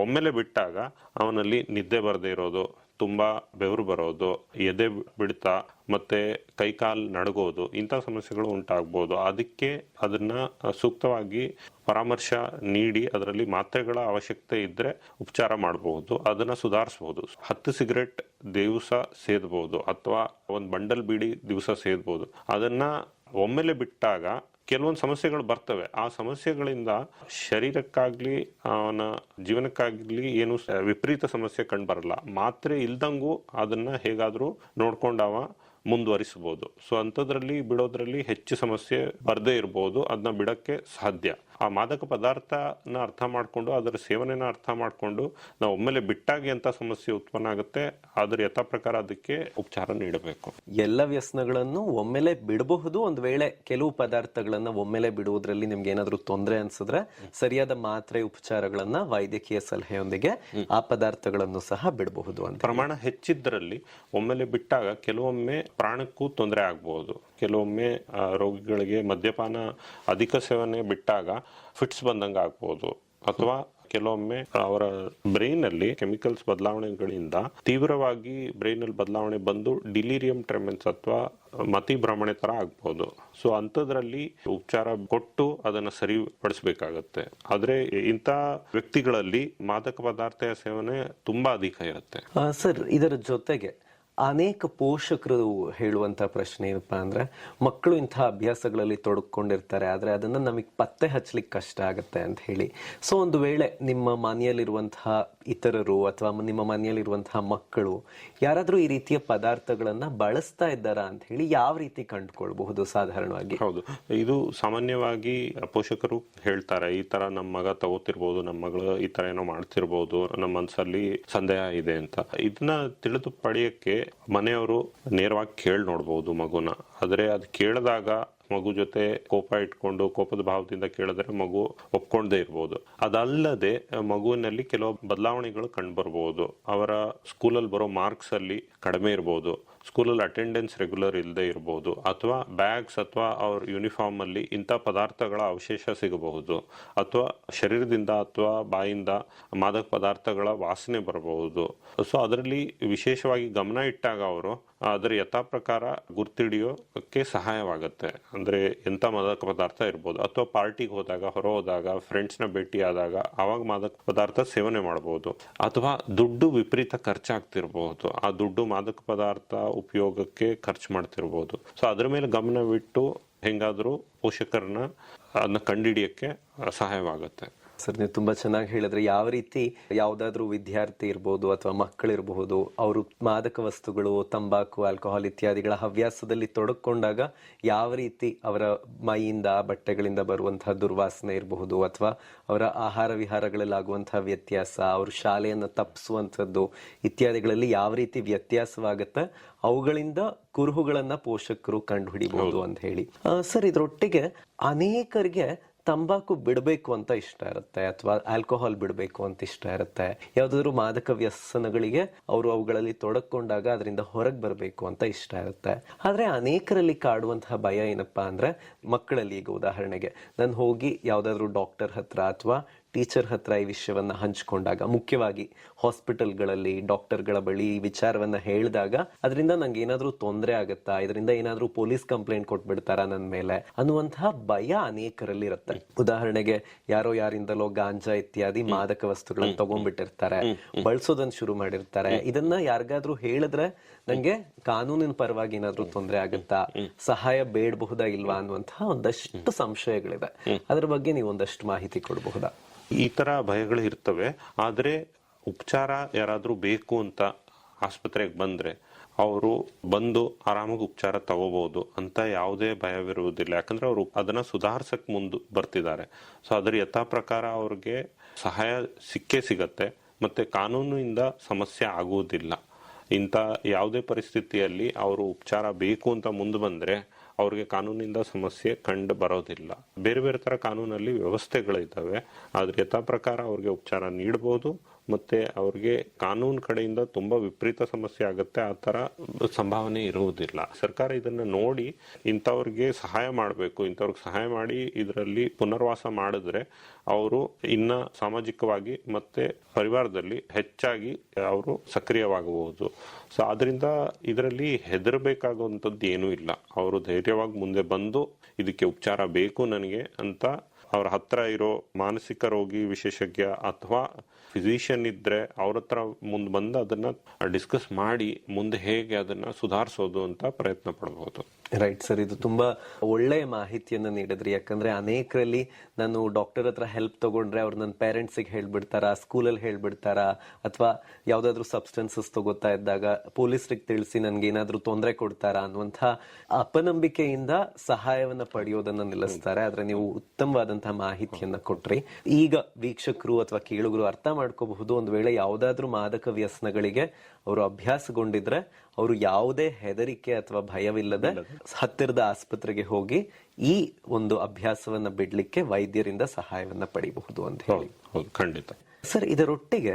ಒಮ್ಮೆಲೆ ಬಿಟ್ಟಾಗ ಅವನಲ್ಲಿ ನಿದ್ದೆ ಬರದೇ ಇರೋದು, ತುಂಬಾ ಬೆವರು ಬರೋದು, ಎದೆ ಬಿಡ್ತ, ಮತ್ತೆ ಕೈಕಾಲು ನಡಗೋದು, ಇಂಥ ಸಮಸ್ಯೆಗಳು ಉಂಟಾಗಬಹುದು. ಅದಕ್ಕೆ ಅದನ್ನ ಸೂಕ್ತವಾಗಿ ಪರಾಮರ್ಶ ನೀಡಿ ಅದರಲ್ಲಿ ಮಾತ್ರೆಗಳ ಅವಶ್ಯಕತೆ ಇದ್ರೆ ಉಪಚಾರ ಮಾಡಬಹುದು, ಅದನ್ನ ಸುಧಾರಿಸಬಹುದು. 10 ಸಿಗರೆಟ್ ದಿವಸ ಸೇದಬಹುದು ಅಥವಾ 1 ಬಂಡಲ್ ಬೀಡಿ ದಿವಸ ಸೇದಬಹುದು. ಅದನ್ನ ಒಮ್ಮೆಲೆ ಬಿಟ್ಟಾಗ ಕೆಲವೊಂದು ಸಮಸ್ಯೆಗಳು ಬರ್ತವೆ. ಆ ಸಮಸ್ಯೆಗಳಿಂದ ಶರೀರಕ್ಕಾಗ್ಲಿ ಅವನ ಜೀವನಕ್ಕಾಗ್ಲಿ ಏನು ವಿಪರೀತ ಸಮಸ್ಯೆ ಕಂಡು ಬರಲ್ಲ. ಮಾತ್ರೆ ಇಲ್ದಂಗೂ ಅದನ್ನ ಹೇಗಾದ್ರೂ ನೋಡ್ಕೊಂಡವ ಮುಂದುವರಿಸಬಹುದು. ಸೊ ಅಂಥದ್ರಲ್ಲಿ ಬಿಡೋದ್ರಲ್ಲಿ ಹೆಚ್ಚು ಸಮಸ್ಯೆ ಬರದೇ ಇರಬಹುದು. ಅದನ್ನ ಬಿಡಕ್ಕೆ ಸಾಧ್ಯ. ಆ ಮಾದಕ ಪದಾರ್ಥನ ಅರ್ಥ ಮಾಡ್ಕೊಂಡು ಅದರ ಸೇವನೆನ ಅರ್ಥ ಮಾಡ್ಕೊಂಡು ನಾವು ಒಮ್ಮೆಲೆ ಬಿಟ್ಟಾಗಿ ಅಂತ ಸಮಸ್ಯೆ ಉತ್ಪನ್ನ ಆಗುತ್ತೆ. ಅದ್ರ ಯಥಾ ಪ್ರಕಾರ ಅದಕ್ಕೆ ಉಪಚಾರ ನೀಡಬೇಕು. ಎಲ್ಲ ವ್ಯಸನಗಳನ್ನು ಒಮ್ಮೆಲೆ ಬಿಡಬಹುದು. ಒಂದ್ ವೇಳೆ ಕೆಲವು ಪದಾರ್ಥಗಳನ್ನ ಒಮ್ಮೆಲೆ ಬಿಡುವುದರಲ್ಲಿ ನಿಮ್ಗೆ ಏನಾದ್ರೂ ತೊಂದರೆ ಅನ್ಸಿದ್ರೆ ಸರಿಯಾದ ಮಾತ್ರೆ ಉಪಚಾರಗಳನ್ನ ವೈದ್ಯಕೀಯ ಸಲಹೆಯೊಂದಿಗೆ ಆ ಪದಾರ್ಥಗಳನ್ನು ಸಹ ಬಿಡಬಹುದು ಅಂತ. ಪ್ರಮಾಣ ಹೆಚ್ಚಿದ್ರಲ್ಲಿ ಒಮ್ಮೆಲೆ ಬಿಟ್ಟಾಗ ಕೆಲವೊಮ್ಮೆ ಪ್ರಾಣಕ್ಕೂ ತೊಂದರೆ ಆಗಬಹುದು. ಕೆಲವೊಮ್ಮೆ ರೋಗಿಗಳಿಗೆ ಮದ್ಯಪಾನ ಅಧಿಕ ಸೇವನೆ ಬಿಟ್ಟಾಗ ಫಿಟ್ಸ್ ಬಂದಂಗ ಆಗ್ಬಹುದು. ಅಥವಾ ಕೆಲವೊಮ್ಮೆ ಅವರ ಬ್ರೈನ್ ಅಲ್ಲಿ ಕೆಮಿಕಲ್ಸ್ ಬದಲಾವಣೆಗಳಿಂದ ತೀವ್ರವಾಗಿ ಬ್ರೈನ್ ಅಲ್ಲಿ ಬದಲಾವಣೆ ಬಂದು ಡಿಲೀರಿಯಂ ಟ್ರೆಮೆನ್ಸ್ ಅಥವಾ ಮತಿ ಭ್ರಮಣೆ ತರ ಆಗ್ಬಹುದು. ಸೊ ಅಂಥದ್ರಲ್ಲಿ ಉಪಚಾರ ಕೊಟ್ಟು ಅದನ್ನ ಸರಿಪಡಿಸಬೇಕಾಗತ್ತೆ. ಆದ್ರೆ ಇಂಥ ವ್ಯಕ್ತಿಗಳಲ್ಲಿ ಮಾದಕ ಪದಾರ್ಥ ಸೇವನೆ ತುಂಬಾ ಅಧಿಕ ಇರುತ್ತೆ. ಸರ್, ಇದರ ಜೊತೆಗೆ ಅನೇಕ ಪೋಷಕರು ಹೇಳುವಂತ ಪ್ರಶ್ನೆ ಏನಪ್ಪಾ ಅಂದ್ರೆ, ಮಕ್ಕಳು ಇಂತಹ ಅಭ್ಯಾಸಗಳಲ್ಲಿ ತೊಡಕೊಂಡಿರ್ತಾರೆ, ಆದ್ರೆ ಅದನ್ನ ನಮಗೆ ಪತ್ತೆ ಹಚ್ಚಲಿಕ್ಕೆ ಕಷ್ಟ ಆಗತ್ತೆ ಅಂತ ಹೇಳಿ. ಸೊ ಒಂದು ವೇಳೆ ನಿಮ್ಮ ಮನೆಯಲ್ಲಿರುವಂತಹ ಇತರರು ಅಥವಾ ನಿಮ್ಮ ಮನೆಯಲ್ಲಿರುವಂತಹ ಮಕ್ಕಳು ಯಾರಾದ್ರೂ ಈ ರೀತಿಯ ಪದಾರ್ಥಗಳನ್ನ ಬಳಸ್ತಾ ಇದ್ದಾರಾ ಅಂತ ಹೇಳಿ ಯಾವ ರೀತಿ ಕಂಡುಕೊಳ್ಬಹುದು ಸಾಧಾರಣವಾಗಿ? ಹೌದು, ಇದು ಸಾಮಾನ್ಯವಾಗಿ ಪೋಷಕರು ಹೇಳ್ತಾರೆ, ಈ ತರ ನಮ್ಮ ಮಗ ತಗೋತಿರ್ಬೋದು, ನಮ್ಮ ಮಗಳು ಈ ತರ ಏನೋ ಮಾಡ್ತಿರ್ಬೋದು, ನಮ್ಮ ಮನಸ್ಸಲ್ಲಿ ಸಂದೇಹ ಇದೆ ಅಂತ. ಇದನ್ನ ತಿಳಿದು ಪಡೆಯಕ್ಕೆ ಮನೆಯವರು ನೇರವಾಗಿ ಕೇಳಿ ನೋಡ್ಬೋದು ಮಗುನ. ಆದ್ರೆ ಅದು ಕೇಳಿದಾಗ ಮಗು ಜೊತೆ ಕೋಪ ಇಟ್ಕೊಂಡು ಕೋಪದ ಭಾವದಿಂದ ಕೇಳಿದ್ರೆ ಮಗು ಒಪ್ಕೊಂಡೇ ಇರ್ಬೋದು. ಅದಲ್ಲದೆ ಮಗುವಿನಲ್ಲಿ ಕೆಲವು ಬದಲಾವಣೆಗಳು ಕಂಡು ಬರ್ಬೋದು. ಅವರ ಸ್ಕೂಲಲ್ಲಿ ಬರೋ ಮಾರ್ಕ್ಸ್ ಅಲ್ಲಿ ಕಡಿಮೆ ಇರ್ಬೋದು, ಸ್ಕೂಲಲ್ಲಿ ಅಟೆಂಡೆನ್ಸ್ ರೆಗ್ಯುಲರ್ ಇಲ್ಲದೆ ಇರಬಹುದು, ಅಥವಾ ಬ್ಯಾಗ್ಸ್ ಅಥವಾ ಅವ್ರ ಯೂನಿಫಾರ್ಮ್ ಅಲ್ಲಿ ಇಂಥ ಪದಾರ್ಥಗಳ ಅವಶೇಷ ಸಿಗಬಹುದು, ಅಥವಾ ಶರೀರದಿಂದ ಅಥವಾ ಬಾಯಿಂದ ಮಾದಕ ಪದಾರ್ಥಗಳ ವಾಸನೆ ಬರಬಹುದು. ಸೊ ಅದರಲ್ಲಿ ವಿಶೇಷವಾಗಿ ಗಮನ ಇಟ್ಟಾಗ ಅವರು ಅದರ ಯಥಾ ಪ್ರಕಾರ ಗುರ್ತಿಡಿಯೋಕ್ಕೆ ಸಹಾಯವಾಗುತ್ತೆ. ಅಂದ್ರೆ ಎಂತ ಮಾದಕ ಪದಾರ್ಥ ಇರ್ಬೋದು, ಅಥವಾ ಪಾರ್ಟಿಗೆ ಹೋದಾಗ, ಹೊರ ಹೋದಾಗ, ಫ್ರೆಂಡ್ಸ್ನ ಭೇಟಿ ಆದಾಗ ಅವಾಗ ಮಾದಕ ಪದಾರ್ಥ ಸೇವನೆ ಮಾಡಬಹುದು. ಅಥವಾ ದುಡ್ಡು ವಿಪರೀತ ಖರ್ಚಾಗ್ತಿರ್ಬಹುದು, ಆ ದುಡ್ಡು ಮಾದಕ ಪದಾರ್ಥ ಉಪಯೋಗಕ್ಕೆ ಖರ್ಚು ಮಾಡ್ತಿರ್ಬೋದು. ಸೊ ಅದ್ರ ಮೇಲೆ ಗಮನವಿಟ್ಟು ಹೆಂಗಾದ್ರೂ ಪೋಷಕರನ್ನ ಅದನ್ನ ಕಂಡುಹಿಡಿಯಕ್ಕೆ ಸಹಾಯವಾಗುತ್ತೆ. ಸರ್, ನೀವು ತುಂಬಾ ಚೆನ್ನಾಗಿ ಹೇಳಿದ್ರೆ, ಯಾವ ರೀತಿ ಯಾವ್ದಾದ್ರು ವಿದ್ಯಾರ್ಥಿ ಇರ್ಬೋದು ಅಥವಾ ಮಕ್ಕಳಿರಬಹುದು, ಅವರು ಮಾದಕ ವಸ್ತುಗಳು, ತಂಬಾಕು, ಆಲ್ಕೋಹಾಲ್ ಇತ್ಯಾದಿಗಳ ಹವ್ಯಾಸದಲ್ಲಿ ತೊಡಕೊಂಡಾಗ ಯಾವ ರೀತಿ ಅವರ ಮೈಯಿಂದ, ಬಟ್ಟೆಗಳಿಂದ ಬರುವಂತಹ ದುರ್ವಾಸನೆ ಇರಬಹುದು, ಅಥವಾ ಅವರ ಆಹಾರ ವಿಹಾರಗಳಲ್ಲಿ ಆಗುವಂತಹ ವ್ಯತ್ಯಾಸ, ಅವರು ಶಾಲೆಯನ್ನು ತಪ್ಪಿಸುವಂಥದ್ದು ಇತ್ಯಾದಿಗಳಲ್ಲಿ ಯಾವ ರೀತಿ ವ್ಯತ್ಯಾಸವಾಗುತ್ತೆ, ಅವುಗಳಿಂದ ಕುರುಹುಗಳನ್ನ ಪೋಷಕರು ಕಂಡು ಹಿಡಿಬಹುದು ಅಂತ ಹೇಳಿ. ಸರ್, ಇದರೊಟ್ಟಿಗೆ ಅನೇಕರಿಗೆ ತಂಬಾಕು ಬಿಡಬೇಕು ಅಂತ ಇಷ್ಟ ಇರುತ್ತೆ, ಅಥವಾ ಆಲ್ಕೋಹಾಲ್ ಬಿಡಬೇಕು ಅಂತ ಇಷ್ಟ ಇರುತ್ತೆ. ಯಾವ್ದಾದ್ರು ಮಾದಕ ವ್ಯಸನಗಳಿಗೆ ಅವರು ಅವುಗಳಲ್ಲಿ ತೊಡಕೊಂಡಾಗ ಅದರಿಂದ ಹೊರಗೆ ಬರಬೇಕು ಅಂತ ಇಷ್ಟ ಇರುತ್ತೆ. ಆದ್ರೆ ಅನೇಕರಲ್ಲಿ ಕಾಡುವಂತಹ ಭಯ ಏನಪ್ಪಾ ಅಂದ್ರೆ, ಮಕ್ಕಳಲ್ಲಿ ಈಗ ಉದಾಹರಣೆಗೆ ನಾನು ಹೋಗಿ ಯಾವ್ದಾದ್ರು ಡಾಕ್ಟರ್ ಹತ್ರ ಅಥವಾ ಟೀಚರ್ ಹತ್ರ ಈ ವಿಷಯವನ್ನ ಹಂಚ್ಕೊಂಡಾಗ, ಮುಖ್ಯವಾಗಿ ಹಾಸ್ಪಿಟಲ್ಗಳಲ್ಲಿ ಡಾಕ್ಟರ್ಗಳ ಬಳಿ ಈ ವಿಚಾರವನ್ನ ಹೇಳಿದಾಗ ಅದರಿಂದ ನಂಗೆ ಏನಾದ್ರೂ ತೊಂದರೆ ಆಗತ್ತಾ, ಇದರಿಂದ ಏನಾದ್ರೂ ಪೊಲೀಸ್ ಕಂಪ್ಲೇಂಟ್ ಕೊಟ್ಬಿಡ್ತಾರ ನನ್ ಮೇಲೆ ಅನ್ನುವಂತಹ ಭಯ ಅನೇಕರಲ್ಲಿ ಇರುತ್ತೆ. ಉದಾಹರಣೆಗೆ ಯಾರೋ ಯಾರಿಂದಲೋ ಗಾಂಜಾ ಇತ್ಯಾದಿ ಮಾದಕ ವಸ್ತುಗಳನ್ನ ತಗೊಂಡ್ಬಿಟ್ಟಿರ್ತಾರೆ, ಬಳಸೋದನ್ನ ಶುರು ಮಾಡಿರ್ತಾರೆ. ಇದನ್ನ ಯಾರಿಗಾದ್ರೂ ಹೇಳಿದ್ರೆ ನಂಗೆ ಕಾನೂನಿನ ಪರವಾಗಿ ಏನಾದ್ರೂ ತೊಂದರೆ ಆಗತ್ತಾ, ಸಹಾಯ ಬೇಡಬಹುದಾ ಇಲ್ವಾ ಅನ್ನುವಂತಹ ಒಂದಷ್ಟು ಸಂಶಯಗಳಿದೆ. ಅದ್ರ ಬಗ್ಗೆ ನೀವು ಒಂದಷ್ಟು ಮಾಹಿತಿ ಕೊಡಬಹುದಾ? ಈ ತರ ಭಯಗಳು ಇರ್ತವೆ. ಆದ್ರೆ ಉಪಚಾರ ಯಾರಾದ್ರೂ ಬೇಕು ಅಂತ ಆಸ್ಪತ್ರೆಗೆ ಬಂದ್ರೆ ಅವರು ಬಂದು ಆರಾಮಾಗಿ ಉಪಚಾರ ತಗೋಬಹುದು ಅಂತ ಯಾವುದೇ ಭಯವಿರುವುದಿಲ್ಲ. ಯಾಕಂದ್ರೆ ಅವರು ಅದನ್ನ ಸುಧಾರಿಸಕ್ ಮುಂದೆ ಬರ್ತಿದ್ದಾರೆ. ಸೊ ಅದ್ರ ಯಥಾ ಪ್ರಕಾರ ಅವ್ರಿಗೆ ಸಹಾಯ ಸಿಕ್ಕೇ ಸಿಗತ್ತೆ, ಮತ್ತೆ ಕಾನೂನಿಂದ ಸಮಸ್ಯೆ ಆಗುವುದಿಲ್ಲ. ಇಂಥ ಯಾವುದೇ ಪರಿಸ್ಥಿತಿಯಲ್ಲಿ ಅವರು ಉಪಚಾರ ಬೇಕು ಅಂತ ಮುಂದೆ ಬಂದ್ರೆ ಅವ್ರಿಗೆ ಕಾನೂನಿಂದ ಸಮಸ್ಯೆ ಕಂಡು ಬರೋದಿಲ್ಲ. ಬೇರೆ ಬೇರೆ ತರ ಕಾನೂನಲ್ಲಿ ವ್ಯವಸ್ಥೆಗಳಿದ್ದಾವೆ. ಆದ್ರೆ ಯಥಾ ಪ್ರಕಾರ ಅವ್ರಿಗೆ ಉಪಚಾರ ನೀಡಬಹುದು. ಮತ್ತೆ ಅವ್ರಿಗೆ ಕಾನೂನು ಕಡೆಯಿಂದ ತುಂಬಾ ವಿಪರೀತ ಸಮಸ್ಯೆ ಆಗುತ್ತೆ, ಆ ತರ ಸಂಭಾವನೆ ಇರುವುದಿಲ್ಲ. ಸರ್ಕಾರ ಇದನ್ನ ನೋಡಿ ಇಂಥವ್ರಿಗೆ ಸಹಾಯ ಮಾಡಬೇಕು, ಇಂಥವ್ರಿಗೆ ಸಹಾಯ ಮಾಡಿ ಇದರಲ್ಲಿ ಪುನರ್ವಾಸ ಮಾಡಿದ್ರೆ ಅವರು ಇನ್ನ ಸಾಮಾಜಿಕವಾಗಿ ಮತ್ತೆ ಪರಿವಾರದಲ್ಲಿ ಹೆಚ್ಚಾಗಿ ಅವರು ಸಕ್ರಿಯವಾಗಬಹುದು. ಸೊ ಆದ್ರಿಂದ ಇದರಲ್ಲಿ ಹೆದರಬೇಕಾಗುವಂಥದ್ದು ಏನೂ ಇಲ್ಲ. ಅವರು ಧೈರ್ಯವಾಗಿ ಮುಂದೆ ಬಂದು ಇದಕ್ಕೆ ಉಪಚಾರ ಬೇಕು ನನಗೆ ಅಂತ ಅವ್ರ ಹತ್ರ ಇರೋ ಮಾನಸಿಕ ರೋಗಿ ವಿಶೇಷಜ್ಞ ಅಥವಾ ಫಿಸಿಷಿಯನ್ ಇದ್ರೆ ಅವ್ರ ಹತ್ರ ಮುಂದೆ ಬಂದು ಅದನ್ನ ಡಿಸ್ಕಸ್ ಮಾಡಿ ಮುಂದೆ ಹೇಗೆ ಅದನ್ನ ಸುಧಾರಿಸೋದು ಅಂತ ಪ್ರಯತ್ನ ಪಡಬಹುದು. ರೈಟ್ ಸರ್, ಇದು ತುಂಬಾ ಒಳ್ಳೆಯ ಮಾಹಿತಿಯನ್ನು ನೀಡಿದ್ರಿ. ಯಾಕಂದ್ರೆ ಅನೇಕರಲ್ಲಿ ನಾನು ಡಾಕ್ಟರ್ ಹತ್ರ ಹೆಲ್ಪ್ ತಗೊಂಡ್ರೆ ಅವ್ರು ನನ್ನ ಪೇರೆಂಟ್ಸಿಗೆ ಹೇಳ್ಬಿಡ್ತಾರ, ಸ್ಕೂಲಲ್ಲಿ ಹೇಳ್ಬಿಡ್ತಾರ, ಅಥವಾ ಯಾವ್ದಾದ್ರು ಸಬ್ಸ್ಟೆನ್ಸಸ್ ತಗೋತಾ ಇದ್ದಾಗ ಪೊಲೀಸರಿಗೆ ತಿಳಿಸಿ ನನ್ಗೆ ಏನಾದ್ರೂ ತೊಂದರೆ ಕೊಡ್ತಾರ ಅನ್ನುವಂಥ ಅಪನಂಬಿಕೆಯಿಂದ ಸಹಾಯವನ್ನ ಪಡೆಯೋದನ್ನ ನಿಲ್ಲಿಸ್ತಾರೆ. ಆದ್ರೆ ನೀವು ಉತ್ತಮವಾದಂತಹ ಮಾಹಿತಿಯನ್ನ ಕೊಟ್ರಿ. ಈಗ ವೀಕ್ಷಕರು ಅಥವಾ ಕೇಳುಗರು ಅರ್ಥ ಮಾಡ್ಕೋಬಹುದು, ಒಂದು ವೇಳೆ ಯಾವ್ದಾದ್ರು ಮಾದಕ ವ್ಯಸನಗಳಿಗೆ ಅವರು ಅಭ್ಯಾಸಗೊಂಡಿದ್ರೆ ಅವರು ಯಾವುದೇ ಹೆದರಿಕೆ ಅಥವಾ ಭಯವಿಲ್ಲದೆ ಹತ್ತಿರದ ಆಸ್ಪತ್ರೆಗೆ ಹೋಗಿ ಈ ಒಂದು ಅಭ್ಯಾಸವನ್ನ ಬಿಡ್ಲಿಕ್ಕೆ ವೈದ್ಯರಿಂದ ಸಹಾಯವನ್ನ ಪಡಿಬಹುದು ಅಂತ ಹೇಳಿ. ಖಂಡಿತ ಸರ್, ಇದರೊಟ್ಟಿಗೆ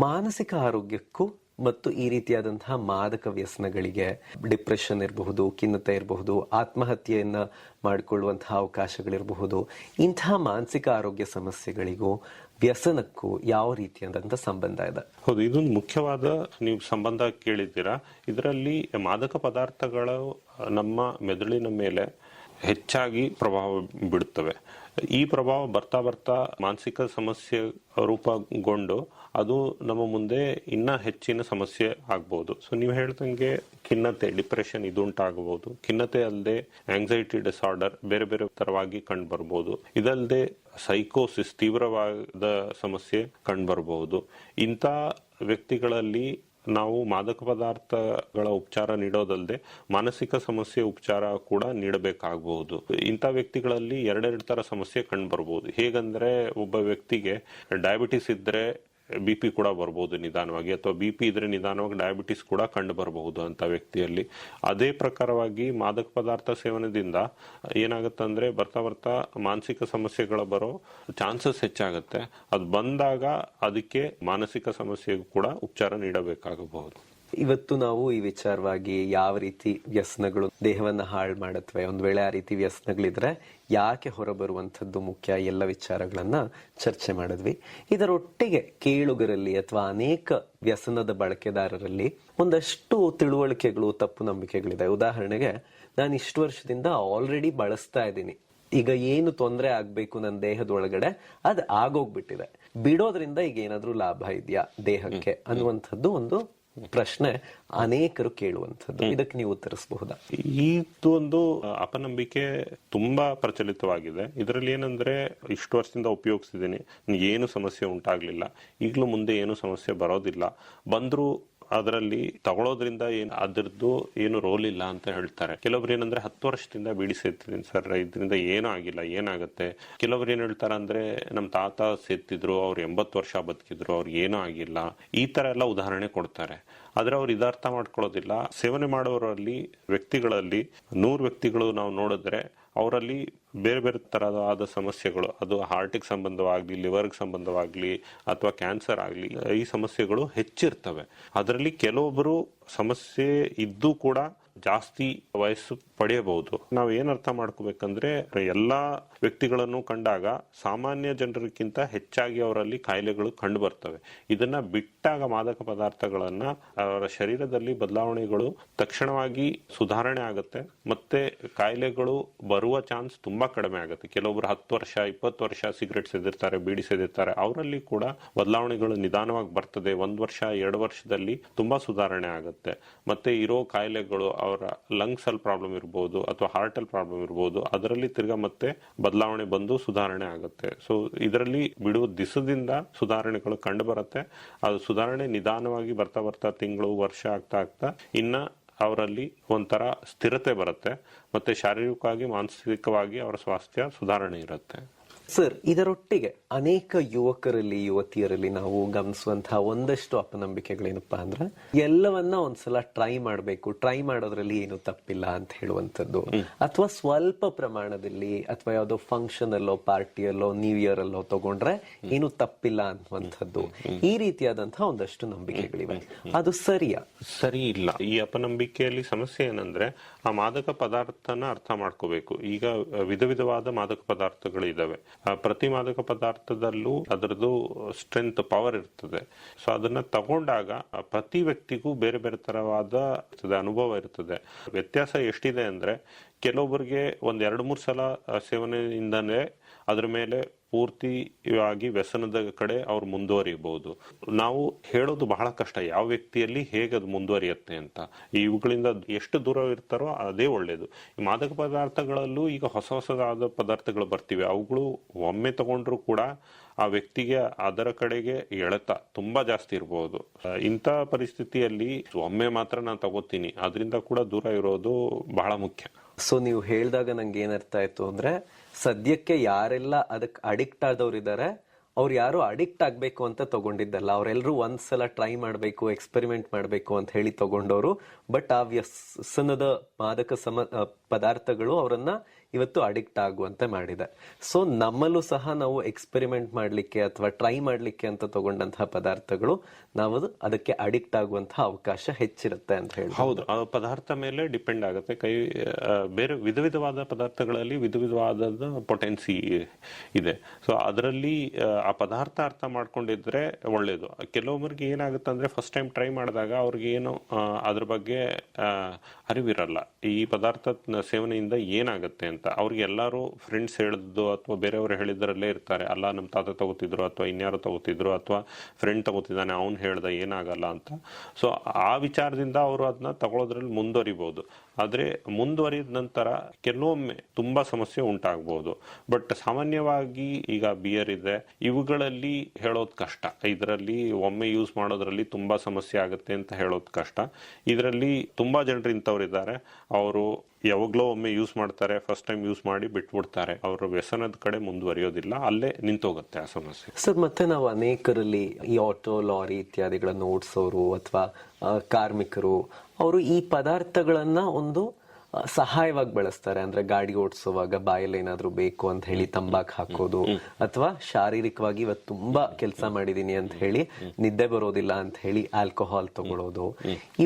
ಮಾನಸಿಕ ಆರೋಗ್ಯಕ್ಕೂ ಮತ್ತು ಈ ರೀತಿಯಾದಂತಹ ಮಾದಕ ವ್ಯಸನಗಳಿಗೆ, ಡಿಪ್ರೆಷನ್ ಇರಬಹುದು, ಖಿನ್ನತೆ ಇರಬಹುದು, ಆತ್ಮಹತ್ಯೆಯನ್ನ ಮಾಡಿಕೊಳ್ಳುವಂತಹ ಅವಕಾಶಗಳಿರಬಹುದು, ಇಂತಹ ಮಾನಸಿಕ ಆರೋಗ್ಯ ಸಮಸ್ಯೆಗಳಿಗೂ ವ್ಯಸನಕ್ಕೂ ಯಾವ ರೀತಿಯಾದಂತ ಸಂಬಂಧ ಇದೆ? ಹೌದು, ಇದೊಂದು ಮುಖ್ಯವಾದ ನೀವು ಸಂಬಂಧ ಕೇಳಿದ್ದೀರಾ. ಇದರಲ್ಲಿ ಮಾದಕ ಪದಾರ್ಥಗಳು ನಮ್ಮ ಮೆದುಳಿನ ಮೇಲೆ ಹೆಚ್ಚಾಗಿ ಪ್ರಭಾವ ಬೀಳುತ್ತವೆ. ಈ ಪ್ರಭಾವ ಬರ್ತಾ ಬರ್ತಾ ಮಾನಸಿಕ ಸಮಸ್ಯೆ ರೂಪುಗೊಂಡು ಅದು ನಮ್ಮ ಮುಂದೆ ಇನ್ನ ಹೆಚ್ಚಿನ ಸಮಸ್ಯೆ ಆಗ್ಬಹುದು. ಸೊ ನೀವು ಹೇಳ್ದಂಗೆ ಖಿನ್ನತೆ, ಡಿಪ್ರೆಷನ್ ಇದು ಉಂಟಾಗಬಹುದು. ಖಿನ್ನತೆ ಅಲ್ಲದೆ ಆಂಗ್ಸೈಟಿ ಡಿಸಾರ್ಡರ್ ಬೇರೆ ಬೇರೆ ತರವಾಗಿ ಕಂಡು ಬರ್ಬೋದು. ಇದಲ್ಲದೆ ಸೈಕೋಸಿಸ್, ತೀವ್ರವಾದ ಸಮಸ್ಯೆ ಕಂಡು ಬರಬಹುದು. ಇಂಥ ವ್ಯಕ್ತಿಗಳಲ್ಲಿ ನಾವು ಮಾದಕ ಪದಾರ್ಥಗಳ ಉಪಚಾರ ನೀಡೋದಲ್ಲದೆ ಮಾನಸಿಕ ಸಮಸ್ಯೆ ಉಪಚಾರ ಕೂಡ ನೀಡಬೇಕಾಗಬಹುದು. ಇಂಥ ವ್ಯಕ್ತಿಗಳಲ್ಲಿ ಎರಡೆರಡು ತರ ಸಮಸ್ಯೆ ಕಂಡು ಬರಬಹುದು. ಹೇಗಂದ್ರೆ ಒಬ್ಬ ವ್ಯಕ್ತಿಗೆ ಡಯಾಬಿಟಿಸ್ ಇದ್ರೆ BP ಕೂಡ ಬರ್ಬೋದು ನಿಧಾನವಾಗಿ, ಅಥವಾ BP ಇದ್ರೆ ನಿಧಾನವಾಗಿ ಡಯಾಬಿಟಿಸ್ ಕೂಡ ಕಂಡು ಬರಬಹುದು ಅಂತ ವ್ಯಕ್ತಿಯಲ್ಲಿ. ಅದೇ ಪ್ರಕಾರವಾಗಿ ಮಾದಕ ಪದಾರ್ಥ ಸೇವನೆದಿಂದ ಏನಾಗುತ್ತಂದ್ರೆ ಬರ್ತಾ ಬರ್ತಾ ಮಾನಸಿಕ ಸಮಸ್ಯೆಗಳು ಬರೋ ಚಾನ್ಸಸ್ ಹೆಚ್ಚಾಗುತ್ತೆ. ಅದು ಬಂದಾಗ ಅದಕ್ಕೆ ಮಾನಸಿಕ ಸಮಸ್ಯೆಗೂ ಕೂಡ ಉಪಚಾರ ನೀಡಬೇಕಾಗಬಹುದು. ಇವತ್ತು ನಾವು ಈ ವಿಚಾರವಾಗಿ ಯಾವ ರೀತಿ ವ್ಯಸನಗಳು ದೇಹವನ್ನ ಹಾಳು ಮಾಡತ್ವೆ, ಒಂದ್ ವೇಳೆ ಆ ರೀತಿ ವ್ಯಸನಗಳಿದ್ರೆ ಯಾಕೆ ಹೊರಬರುವಂಥದ್ದು ಮುಖ್ಯ, ಎಲ್ಲ ವಿಚಾರಗಳನ್ನ ಚರ್ಚೆ ಮಾಡಿದ್ವಿ. ಇದರೊಟ್ಟಿಗೆ ಕೇಳುಗರಲ್ಲಿ ಅಥವಾ ಅನೇಕ ವ್ಯಸನದ ಬಳಕೆದಾರರಲ್ಲಿ ಒಂದಷ್ಟು ತಿಳುವಳಿಕೆಗಳು, ತಪ್ಪು ನಂಬಿಕೆಗಳಿದೆ. ಉದಾಹರಣೆಗೆ, ನಾನು ಇಷ್ಟು ವರ್ಷದಿಂದ ಆಲ್ರೆಡಿ ಬಳಸ್ತಾ ಇದ್ದೀನಿ, ಈಗ ಏನು ತೊಂದರೆ ಆಗ್ಬೇಕು ನನ್ನ ದೇಹದ ಒಳಗಡೆ ಅದ್ ಆಗೋಗ್ಬಿಟ್ಟಿದೆ, ಬಿಡೋದ್ರಿಂದ ಈಗ ಏನಾದ್ರೂ ಲಾಭ ಇದೆಯಾ ದೇಹಕ್ಕೆ ಅನ್ನುವಂಥದ್ದು ಒಂದು ಪ್ರಶ್ನೆ ಅನೇಕರು ಕೇಳುವಂಥದ್ದು. ಇದಕ್ಕೆ ನೀವು ಉತ್ತರಿಸಬಹುದಾ? ಇದು ಒಂದು ಅಪನಂಬಿಕೆ ತುಂಬಾ ಪ್ರಚಲಿತವಾಗಿದೆ. ಇದರಲ್ಲಿ ಏನಂದ್ರೆ, ಇಷ್ಟು ವರ್ಷದಿಂದ ಉಪಯೋಗಿಸಿದ್ದೀನಿ, ಏನು ಸಮಸ್ಯೆ ಉಂಟಾಗ್ಲಿಲ್ಲ, ಈಗಲೂ ಮುಂದೆ ಏನು ಸಮಸ್ಯೆ ಬರೋದಿಲ್ಲ, ಬಂದ್ರು ಅದರಲ್ಲಿ ತಗೊಳ್ಳೋದ್ರಿಂದ ಅದರದ್ದು ಏನು ರೋಲ್ ಇಲ್ಲ ಅಂತ ಹೇಳ್ತಾರೆ. ಕೆಲವೊಬ್ರು ಏನಂದ್ರೆ 10 ವರ್ಷದಿಂದ ಬೀಡಿ ಸೇರ್ತಿದ್ದೀನಿ ಸರ್, ಇದರಿಂದ ಏನೂ ಆಗಿಲ್ಲ, ಏನಾಗುತ್ತೆ. ಕೆಲವೊಬ್ರು ಏನ್ ಹೇಳ್ತಾರೆ ಅಂದ್ರೆ, ನಮ್ ತಾತ ಸೇರ್ತಿದ್ರು, ಅವ್ರು 80 ವರ್ಷ ಬದುಕಿದ್ರು, ಅವ್ರಿಗೆ ಏನೂ ಆಗಿಲ್ಲ, ಈ ತರ ಎಲ್ಲ ಉದಾಹರಣೆ ಕೊಡ್ತಾರೆ. ಆದ್ರೆ ಅವ್ರು ಇದರ್ಥ ಮಾಡ್ಕೊಳ್ಳೋದಿಲ್ಲ. ಸೇವನೆ ಮಾಡೋರಲ್ಲಿ ವ್ಯಕ್ತಿಗಳಲ್ಲಿ 100 ವ್ಯಕ್ತಿಗಳು ನಾವು ನೋಡಿದ್ರೆ ಅವರಲ್ಲಿ ಬೇರೆ ಬೇರೆ ತರಹದ ಸಮಸ್ಯೆಗಳು, ಅದು ಹಾರ್ಟಿಗೆ ಸಂಬಂಧವಾಗ್ಲಿ, ಲಿವರ್ಗೆ ಸಂಬಂಧವಾಗ್ಲಿ, ಅಥವಾ ಕ್ಯಾನ್ಸರ್ ಆಗ್ಲಿ, ಈ ಸಮಸ್ಯೆಗಳು ಹೆಚ್ಚಿರ್ತವೆ. ಅದರಲ್ಲಿ ಕೆಲವೊಬ್ಬರು ಸಮಸ್ಯೆ ಇದ್ದು ಕೂಡ ಜಾಸ್ತಿ ವಯಸ್ಸು ಪಡೆಯಬಹುದು. ನಾವು ಏನ್ ಅರ್ಥ ಮಾಡ್ಕೋಬೇಕಂದ್ರೆ ಎಲ್ಲಾ ವ್ಯಕ್ತಿಗಳನ್ನು ಕಂಡಾಗ ಸಾಮಾನ್ಯ ಜನರಿಗಿಂತ ಹೆಚ್ಚಾಗಿ ಅವರಲ್ಲಿ ಕಾಯಿಲೆಗಳು ಕಂಡು ಬರ್ತವೆ. ಇದನ್ನ ಬಿಟ್ಟಾಗ ಮಾದಕ ಪದಾರ್ಥಗಳನ್ನ ಅವರ ಶರೀರದಲ್ಲಿ ಬದಲಾವಣೆಗಳು ತಕ್ಷಣವಾಗಿ ಸುಧಾರಣೆ ಆಗುತ್ತೆ, ಮತ್ತೆ ಕಾಯಿಲೆಗಳು ಬರುವ ಚಾನ್ಸ್ ತುಂಬಾ ಕಡಿಮೆ ಆಗುತ್ತೆ. ಕೆಲವೊಬ್ರು 10 ವರ್ಷ 20 ವರ್ಷ ಸಿಗರೆಟ್ ಸೇದಿರ್ತಾರೆ, ಬೀಡಿ ಸೇದಿರ್ತಾರೆ, ಅವರಲ್ಲಿ ಕೂಡ ಬದಲಾವಣೆಗಳು ನಿಧಾನವಾಗಿ ಬರ್ತದೆ. 1 ವರ್ಷ 2 ವರ್ಷದಲ್ಲಿ ತುಂಬಾ ಸುಧಾರಣೆ ಆಗುತ್ತೆ. ಮತ್ತೆ ಇರೋ ಕಾಯಿಲೆಗಳು ಅವರ ಲಂಗ್ಸ್ ಅಲ್ಲಿ ಪ್ರಾಬ್ಲಮ್ ಇರ್ಬೋದು ಅಥವಾ ಹಾರ್ಟ್ ಅಲ್ಲಿ ಪ್ರಾಬ್ಲಮ್ ಇರ್ಬೋದು, ಅದರಲ್ಲಿ ತಿರ್ಗಾ ಮತ್ತೆ ಬದಲಾವಣೆ ಬಂದು ಸುಧಾರಣೆ ಆಗುತ್ತೆ. ಸೊ ಇದರಲ್ಲಿ ಬಿಡುವ ದಿವಸದಿಂದ ಸುಧಾರಣೆಗಳು ಕಂಡು ಬರುತ್ತೆ. ಅದು ಸುಧಾರಣೆ ನಿಧಾನವಾಗಿ ಬರ್ತಾ ಬರ್ತಾ ತಿಂಗಳು ವರ್ಷ ಆಗ್ತಾ ಆಗ್ತಾ ಇನ್ನ ಅವರಲ್ಲಿ ಒಂಥರ ಸ್ಥಿರತೆ ಬರುತ್ತೆ, ಮತ್ತೆ ಶಾರೀರಿಕವಾಗಿ ಮಾನಸಿಕವಾಗಿ ಅವರ ಸ್ವಾಸ್ಥ್ಯ ಸುಧಾರಣೆ ಇರುತ್ತೆ. ಸರ್, ಇದರೊಟ್ಟಿಗೆ ಅನೇಕ ಯುವಕರಲ್ಲಿ ಯುವತಿಯರಲ್ಲಿ ನಾವು ಗಮನಿಸುವಂತಹ ಒಂದಷ್ಟು ಅಪನಂಬಿಕೆಗಳೇನಪ್ಪಾ ಅಂದ್ರೆ, ಎಲ್ಲವನ್ನ ಒಂದ್ಸಲ ಟ್ರೈ ಮಾಡಬೇಕು, ಟ್ರೈ ಮಾಡೋದ್ರಲ್ಲಿ ಏನು ತಪ್ಪಿಲ್ಲ ಅಂತ ಹೇಳುವಂಥದ್ದು, ಅಥವಾ ಸ್ವಲ್ಪ ಪ್ರಮಾಣದಲ್ಲಿ ಅಥವಾ ಯಾವುದೋ ಫಂಕ್ಷನ್ ಅಲ್ಲೋ ಪಾರ್ಟಿಯಲ್ಲೋ ನ್ಯೂ ಇಯರ್ ಅಲ್ಲೋ ತಗೊಂಡ್ರೆ ಏನು ತಪ್ಪಿಲ್ಲ ಅನ್ನುವಂಥದ್ದು, ಈ ರೀತಿಯಾದಂತಹ ಒಂದಷ್ಟು ನಂಬಿಕೆಗಳಿವೆ. ಅದು ಸರಿಯಾ? ಸರಿ ಇಲ್ಲ. ಈ ಅಪನಂಬಿಕೆಯಲ್ಲಿ ಸಮಸ್ಯೆ ಏನಂದ್ರೆ, ಆ ಮಾದಕ ಪದಾರ್ಥನ ಅರ್ಥ ಮಾಡ್ಕೋಬೇಕು. ಈಗ ವಿಧ ವಿಧವಾದ ಮಾದಕ ಪದಾರ್ಥಗಳಿದಾವೆ. ಪ್ರತಿ ಮಾದಕ ಪದಾರ್ಥದಲ್ಲೂ ಅದರದ್ದು ಸ್ಟ್ರೆಂತ್ ಪವರ್ ಇರ್ತದೆ. ಸೊ ಅದನ್ನ ತಗೊಂಡಾಗ ಪ್ರತಿ ವ್ಯಕ್ತಿಗೂ ಬೇರೆ ಬೇರೆ ತರವಾದ ಅನುಭವ ಇರ್ತದೆ. ವ್ಯತ್ಯಾಸ ಎಷ್ಟಿದೆ ಅಂದ್ರೆ, ಕೆಲವೊಬ್ಬರಿಗೆ 1-2-3 ಸಲ ಸೇವನೆಯಿಂದಲೇ ಅದ್ರ ಮೇಲೆ ಪೂರ್ತಿಯಾಗಿ ವ್ಯಸನದ ಕಡೆ ಅವ್ರು ಮುಂದುವರಿಯಬಹುದು. ನಾವು ಹೇಳೋದು ಬಹಳ ಕಷ್ಟ ಯಾವ ವ್ಯಕ್ತಿಯಲ್ಲಿ ಹೇಗೆ ಅದು ಮುಂದುವರಿಯುತ್ತೆ ಅಂತ. ಇವುಗಳಿಂದ ಎಷ್ಟು ದೂರ ಇರ್ತಾರೋ ಅದೇ ಒಳ್ಳೇದು. ಈ ಮಾದಕ ಪದಾರ್ಥಗಳಲ್ಲೂ ಈಗ ಹೊಸ ಹೊಸದಾದ ಪದಾರ್ಥಗಳು ಬರ್ತಿವೆ. ಅವುಗಳು ಒಮ್ಮೆ ತಗೊಂಡ್ರು ಕೂಡ ಆ ವ್ಯಕ್ತಿಗೆ ಅದರ ಕಡೆಗೆ ಎಳೆತ ತುಂಬಾ ಜಾಸ್ತಿ ಇರಬಹುದು. ಇಂಥ ಪರಿಸ್ಥಿತಿಯಲ್ಲಿ ಒಮ್ಮೆ ಮಾತ್ರ ನಾನು ತಗೋತೀನಿ, ಅದರಿಂದ ಕೂಡ ದೂರ ಇರೋದು ಬಹಳ ಮುಖ್ಯ. ಸೊ ನೀವು ಹೇಳಿದಾಗ ನಂಗೆ ಏನರ್ಥ ಆಯ್ತು ಅಂದ್ರೆ, ಸದ್ಯಕ್ಕೆ ಯಾರೆಲ್ಲ ಅದಕ್ಕೆ ಅಡಿಕ್ಟ್ ಆದವ್ರಿದ್ದಾರೆ, ಅವ್ರು ಯಾರು ಅಡಿಕ್ಟ್ ಆಗ್ಬೇಕು ಅಂತ ತಗೊಂಡಿದ್ದಲ್ಲ, ಅವರೆಲ್ಲರೂ ಒಂದ್ಸಲ ಟ್ರೈ ಮಾಡಬೇಕು, ಎಕ್ಸ್ಪೆರಿಮೆಂಟ್ ಮಾಡಬೇಕು ಅಂತ ಹೇಳಿ ತಗೊಂಡವರು. ಬಟ್ ಆ ವ್ಯಸನದ ಮಾದಕ ಪದಾರ್ಥಗಳು ಅವರನ್ನ ಇವತ್ತು ಅಡಿಕ್ಟ್ ಆಗುವಂತೆ ಮಾಡಿದೆ. ಸೊ ನಮ್ಮಲ್ಲೂ ಸಹ ನಾವು ಎಕ್ಸ್ಪೆರಿಮೆಂಟ್ ಮಾಡ್ಲಿಕ್ಕೆ ಅಥವಾ ಟ್ರೈ ಮಾಡ್ಲಿಕ್ಕೆ ಅಂತ ತಗೊಂಡಂತಹ ಪದಾರ್ಥಗಳು ನಾವು ಅದಕ್ಕೆ ಅಡಿಕ್ಟ್ ಆಗುವಂತಹ ಅವಕಾಶ ಹೆಚ್ಚಿರುತ್ತೆ ಅಂತ ಹೇಳಿ. ಹೌದು, ಆ ಪದಾರ್ಥ ಮೇಲೆ ಡಿಪೆಂಡ್ ಆಗುತ್ತೆ. ಬೇರೆ ವಿಧ ವಿಧವಾದ ಪದಾರ್ಥಗಳಲ್ಲಿ ವಿಧ ವಿಧವಾದ ಪೊಟೆನ್ಸಿ ಇದೆ. ಸೊ ಅದರಲ್ಲಿ ಆ ಪದಾರ್ಥ ಅರ್ಥ ಮಾಡ್ಕೊಂಡಿದ್ರೆ ಒಳ್ಳೇದು. ಕೆಲವೊಬ್ಬರಿಗೆ ಏನಾಗುತ್ತೆ ಅಂದ್ರೆ, ಫಸ್ಟ್ ಟೈಮ್ ಟ್ರೈ ಮಾಡಿದಾಗ ಅವ್ರಿಗೆ ಏನು ಅದ್ರ ಬಗ್ಗೆ ಅರಿವಿರಲ್ಲ, ಈ ಪದಾರ್ಥ ಸೇವನೆಯಿಂದ ಏನಾಗುತ್ತೆ ಅಂತ. ಅವ್ರಿಗೆ ಎಲ್ಲರೂ ಫ್ರೆಂಡ್ಸ್ ಹೇಳಿದ್ದು ಅಥವಾ ಬೇರೆಯವರು ಹೇಳಿದ್ರಲ್ಲೇ ಇರ್ತಾರೆ. ಅಲ್ಲ, ನಮ್ಮ ತಾತ ತಗೋತಿದ್ರು ಅಥವಾ ಇನ್ಯಾರು ತಗೋತಿದ್ರು ಅಥವಾ ಫ್ರೆಂಡ್ ತಗೋತಿದ್ದಾನೆ ಅವ್ನು ಹೇಳ್ದ ಏನಾಗಲ್ಲ ಅಂತ. ಸೊ ಆ ವಿಚಾರದಿಂದ ಅವರು ಅದನ್ನ ತಗೊಳ್ಳೋದ್ರಲ್ಲಿ ಮುಂದುವರಿಬಹುದು. ಆದ್ರೆ ಮುಂದುವರಿದ ನಂತರ ಕೆಲವೊಮ್ಮೆ ತುಂಬಾ ಸಮಸ್ಯೆ ಉಂಟಾಗಬಹುದು. ಬಟ್ ಸಾಮಾನ್ಯವಾಗಿ ಈಗ ಬಿಯರ್ ಇದೆ, ಇವುಗಳಲ್ಲಿ ಹೇಳೋದು ಕಷ್ಟ. ಇದರಲ್ಲಿ ಒಮ್ಮೆ ಯೂಸ್ ಮಾಡೋದ್ರಲ್ಲಿ ತುಂಬಾ ಸಮಸ್ಯೆ ಆಗುತ್ತೆ ಅಂತ ಹೇಳೋದು ಕಷ್ಟ. ಇದರಲ್ಲಿ ತುಂಬಾ ಜನರು ಇಂಥವ್ರಿದ್ದಾರೆ, ಅವರು ಯಾವಾಗ್ಲೋ ಒಮ್ಮೆ ಯೂಸ್ ಮಾಡ್ತಾರೆ, ಫಸ್ಟ್ ಟೈಮ್ ಯೂಸ್ ಮಾಡಿ ಬಿಟ್ಬಿಡ್ತಾರೆ, ಅವರ ವ್ಯಸನದ ಕಡೆ ಮುಂದುವರಿಯೋದಿಲ್ಲ, ಅಲ್ಲೇ ನಿಂತೋಗುತ್ತೆ ಆ ಸಮಸ್ಯೆ. ಸರ್, ಮತ್ತೆ ನಾವು ಅನೇಕರಲ್ಲಿ ಈ ಆಟೋ ಲಾರಿ ಇತ್ಯಾದಿಗಳನ್ನು ಓಡಿಸೋರು ಅಥವಾ ಕಾರ್ಮಿಕರು, ಅವರು ಈ ಪದಾರ್ಥಗಳನ್ನ ಒಂದು ಸಹಾಯವಾಗಿ ಬಳಸ್ತಾರೆ. ಅಂದ್ರೆ ಗಾಡಿ ಓಡಿಸುವಾಗ ಬಾಯಲ್ಲಿ ಏನಾದ್ರು ಬೇಕು ಅಂತ ಹೇಳಿ ತಂಬಾಕು ಹಾಕೋದು, ಅಥವಾ ಶಾರೀರಿಕವಾಗಿ ಇವತ್ತು ತುಂಬಾ ಕೆಲಸ ಮಾಡಿದೀನಿ ಅಂತ ಹೇಳಿ ನಿದ್ದೆ ಬರೋದಿಲ್ಲ ಅಂತ ಹೇಳಿ ಆಲ್ಕೋಹಾಲ್ ತಗೊಳ್ಳೋದು,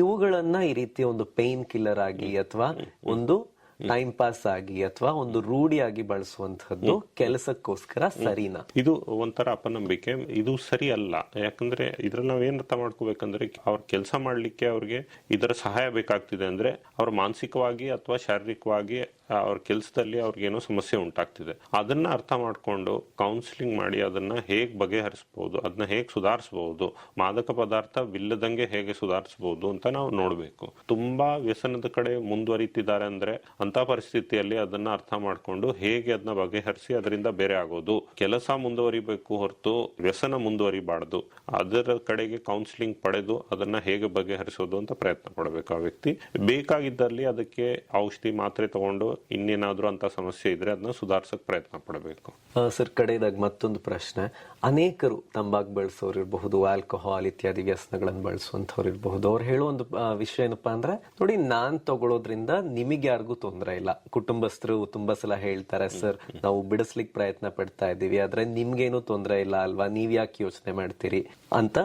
ಇವುಗಳನ್ನ ಈ ರೀತಿ ಒಂದು ಪೇನ್ ಕಿಲ್ಲರ್ ಆಗಿ ಅಥವಾ ಒಂದು ಟೈಮ್ ಪಾಸ್ ಆಗಿ ಅಥವಾ ಒಂದು ರೂಢಿಯಾಗಿ ಬಳಸುವಂತಹದ್ದು ಕೆಲಸಕ್ಕೋಸ್ಕರ ಸರಿನಾ? ಇದು ಒಂಥರ ಅಪನಂಬಿಕೆ. ಇದು ಸರಿ ಅಲ್ಲ. ಯಾಕಂದ್ರೆ ಇದ್ರಲ್ಲಿ ನಾವ್ ಏನ್ ಅರ್ಥ ಮಾಡ್ಕೋಬೇಕಂದ್ರೆ, ಅವ್ರ ಕೆಲಸ ಮಾಡ್ಲಿಕ್ಕೆ ಅವ್ರಿಗೆ ಇದರ ಸಹಾಯ ಬೇಕಾಗ್ತಿದೆ ಅಂದ್ರೆ, ಅವ್ರ ಮಾನಸಿಕವಾಗಿ ಅಥವಾ ಶಾರೀರಿಕವಾಗಿ ಅವ್ರ ಕೆಲಸದಲ್ಲಿ ಅವ್ರಿಗೇನೋ ಸಮಸ್ಯೆ ಉಂಟಾಗ್ತಿದೆ. ಅದನ್ನ ಅರ್ಥ ಮಾಡ್ಕೊಂಡು ಕೌನ್ಸಿಲಿಂಗ್ ಮಾಡಿ ಅದನ್ನ ಹೇಗ್ ಬಗೆಹರಿಸಬಹುದು, ಅದನ್ನ ಹೇಗ್ ಸುಧಾರಿಸಬಹುದು, ಮಾದಕ ಪದಾರ್ಥವಿಲ್ಲದಂಗೆ ಹೇಗೆ ಸುಧಾರಿಸಬಹುದು ಅಂತ ನಾವು ನೋಡ್ಬೇಕು. ತುಂಬಾ ವ್ಯಸನದ ಕಡೆ ಮುಂದುವರಿತಿದ್ದಾರೆ ಅಂದ್ರೆ, ಅಂತ ಪರಿಸ್ಥಿತಿಯಲ್ಲಿ ಅದನ್ನ ಅರ್ಥ ಮಾಡ್ಕೊಂಡು ಹೇಗೆ ಅದನ್ನ ಬಗೆಹರಿಸಿ ಅದರಿಂದ ಬೇರೆ ಆಗೋದು. ಕೆಲಸ ಮುಂದುವರಿಬೇಕು ಹೊರತು ವ್ಯಸನ ಮುಂದುವರಿಬಾರ್ದು. ಅದರ ಕಡೆಗೆ ಕೌನ್ಸಿಲಿಂಗ್ ಪಡೆದು ಅದನ್ನ ಹೇಗೆ ಬಗೆಹರಿಸೋದು ಅಂತ ಪ್ರಯತ್ನ ಪಡಬೇಕು ಆ ವ್ಯಕ್ತಿ. ಬೇಕಾಗಿದ್ದಲ್ಲಿ ಅದಕ್ಕೆ ಔಷಧಿ ಮಾತ್ರೆ ತಗೊಂಡು ಇನ್ನೇನಾದ್ರೂ ಅಂತ ಸಮಸ್ಯೆ ಇದ್ರೆ ಅದನ್ನ ಸುಧಾರಿಸಕ್ ಪ್ರಯತ್ನ ಪಡಬೇಕು. ಸರ್, ಕಡೆಯದಾಗ ಮತ್ತೊಂದು ಪ್ರಶ್ನೆ. ಅನೇಕರು ತಂಬಾಕು ಬಳಸೋರು ಇರಬಹುದು, ಆಲ್ಕೋಹಾಲ್ ಇತ್ಯಾದಿ ವ್ಯಸನಗಳನ್ನು ಬಳಸುವಂತವ್ರು ಇರಬಹುದು. ಅವ್ರು ಹೇಳೋ ಒಂದು ವಿಷಯ ಏನಪ್ಪಾ ಅಂದ್ರೆ, ನೋಡಿ, ನಾನ್ ತಗೊಳ್ಳೋದ್ರಿಂದ ನಿಮಗೆ ಯಾರಿಗೂ ತೊಂದರೆ ಇಲ್ಲ. ಕುಟುಂಬಸ್ಥರು ತುಂಬಾ ಸಲ ಹೇಳ್ತಾರೆ, ಸರ್ ನಾವು ಬಿಡಿಸ್ಲಿಕ್ಕೆ ಪ್ರಯತ್ನ ಪಡ್ತಾ ಇದ್ದೀವಿ, ಆದ್ರೆ ನಿಮ್ಗೇನು ತೊಂದರೆ ಇಲ್ಲ ಅಲ್ವಾ, ನೀವ್ ಯಾಕೆ ಯೋಚನೆ ಮಾಡ್ತೀರಿ ಅಂತ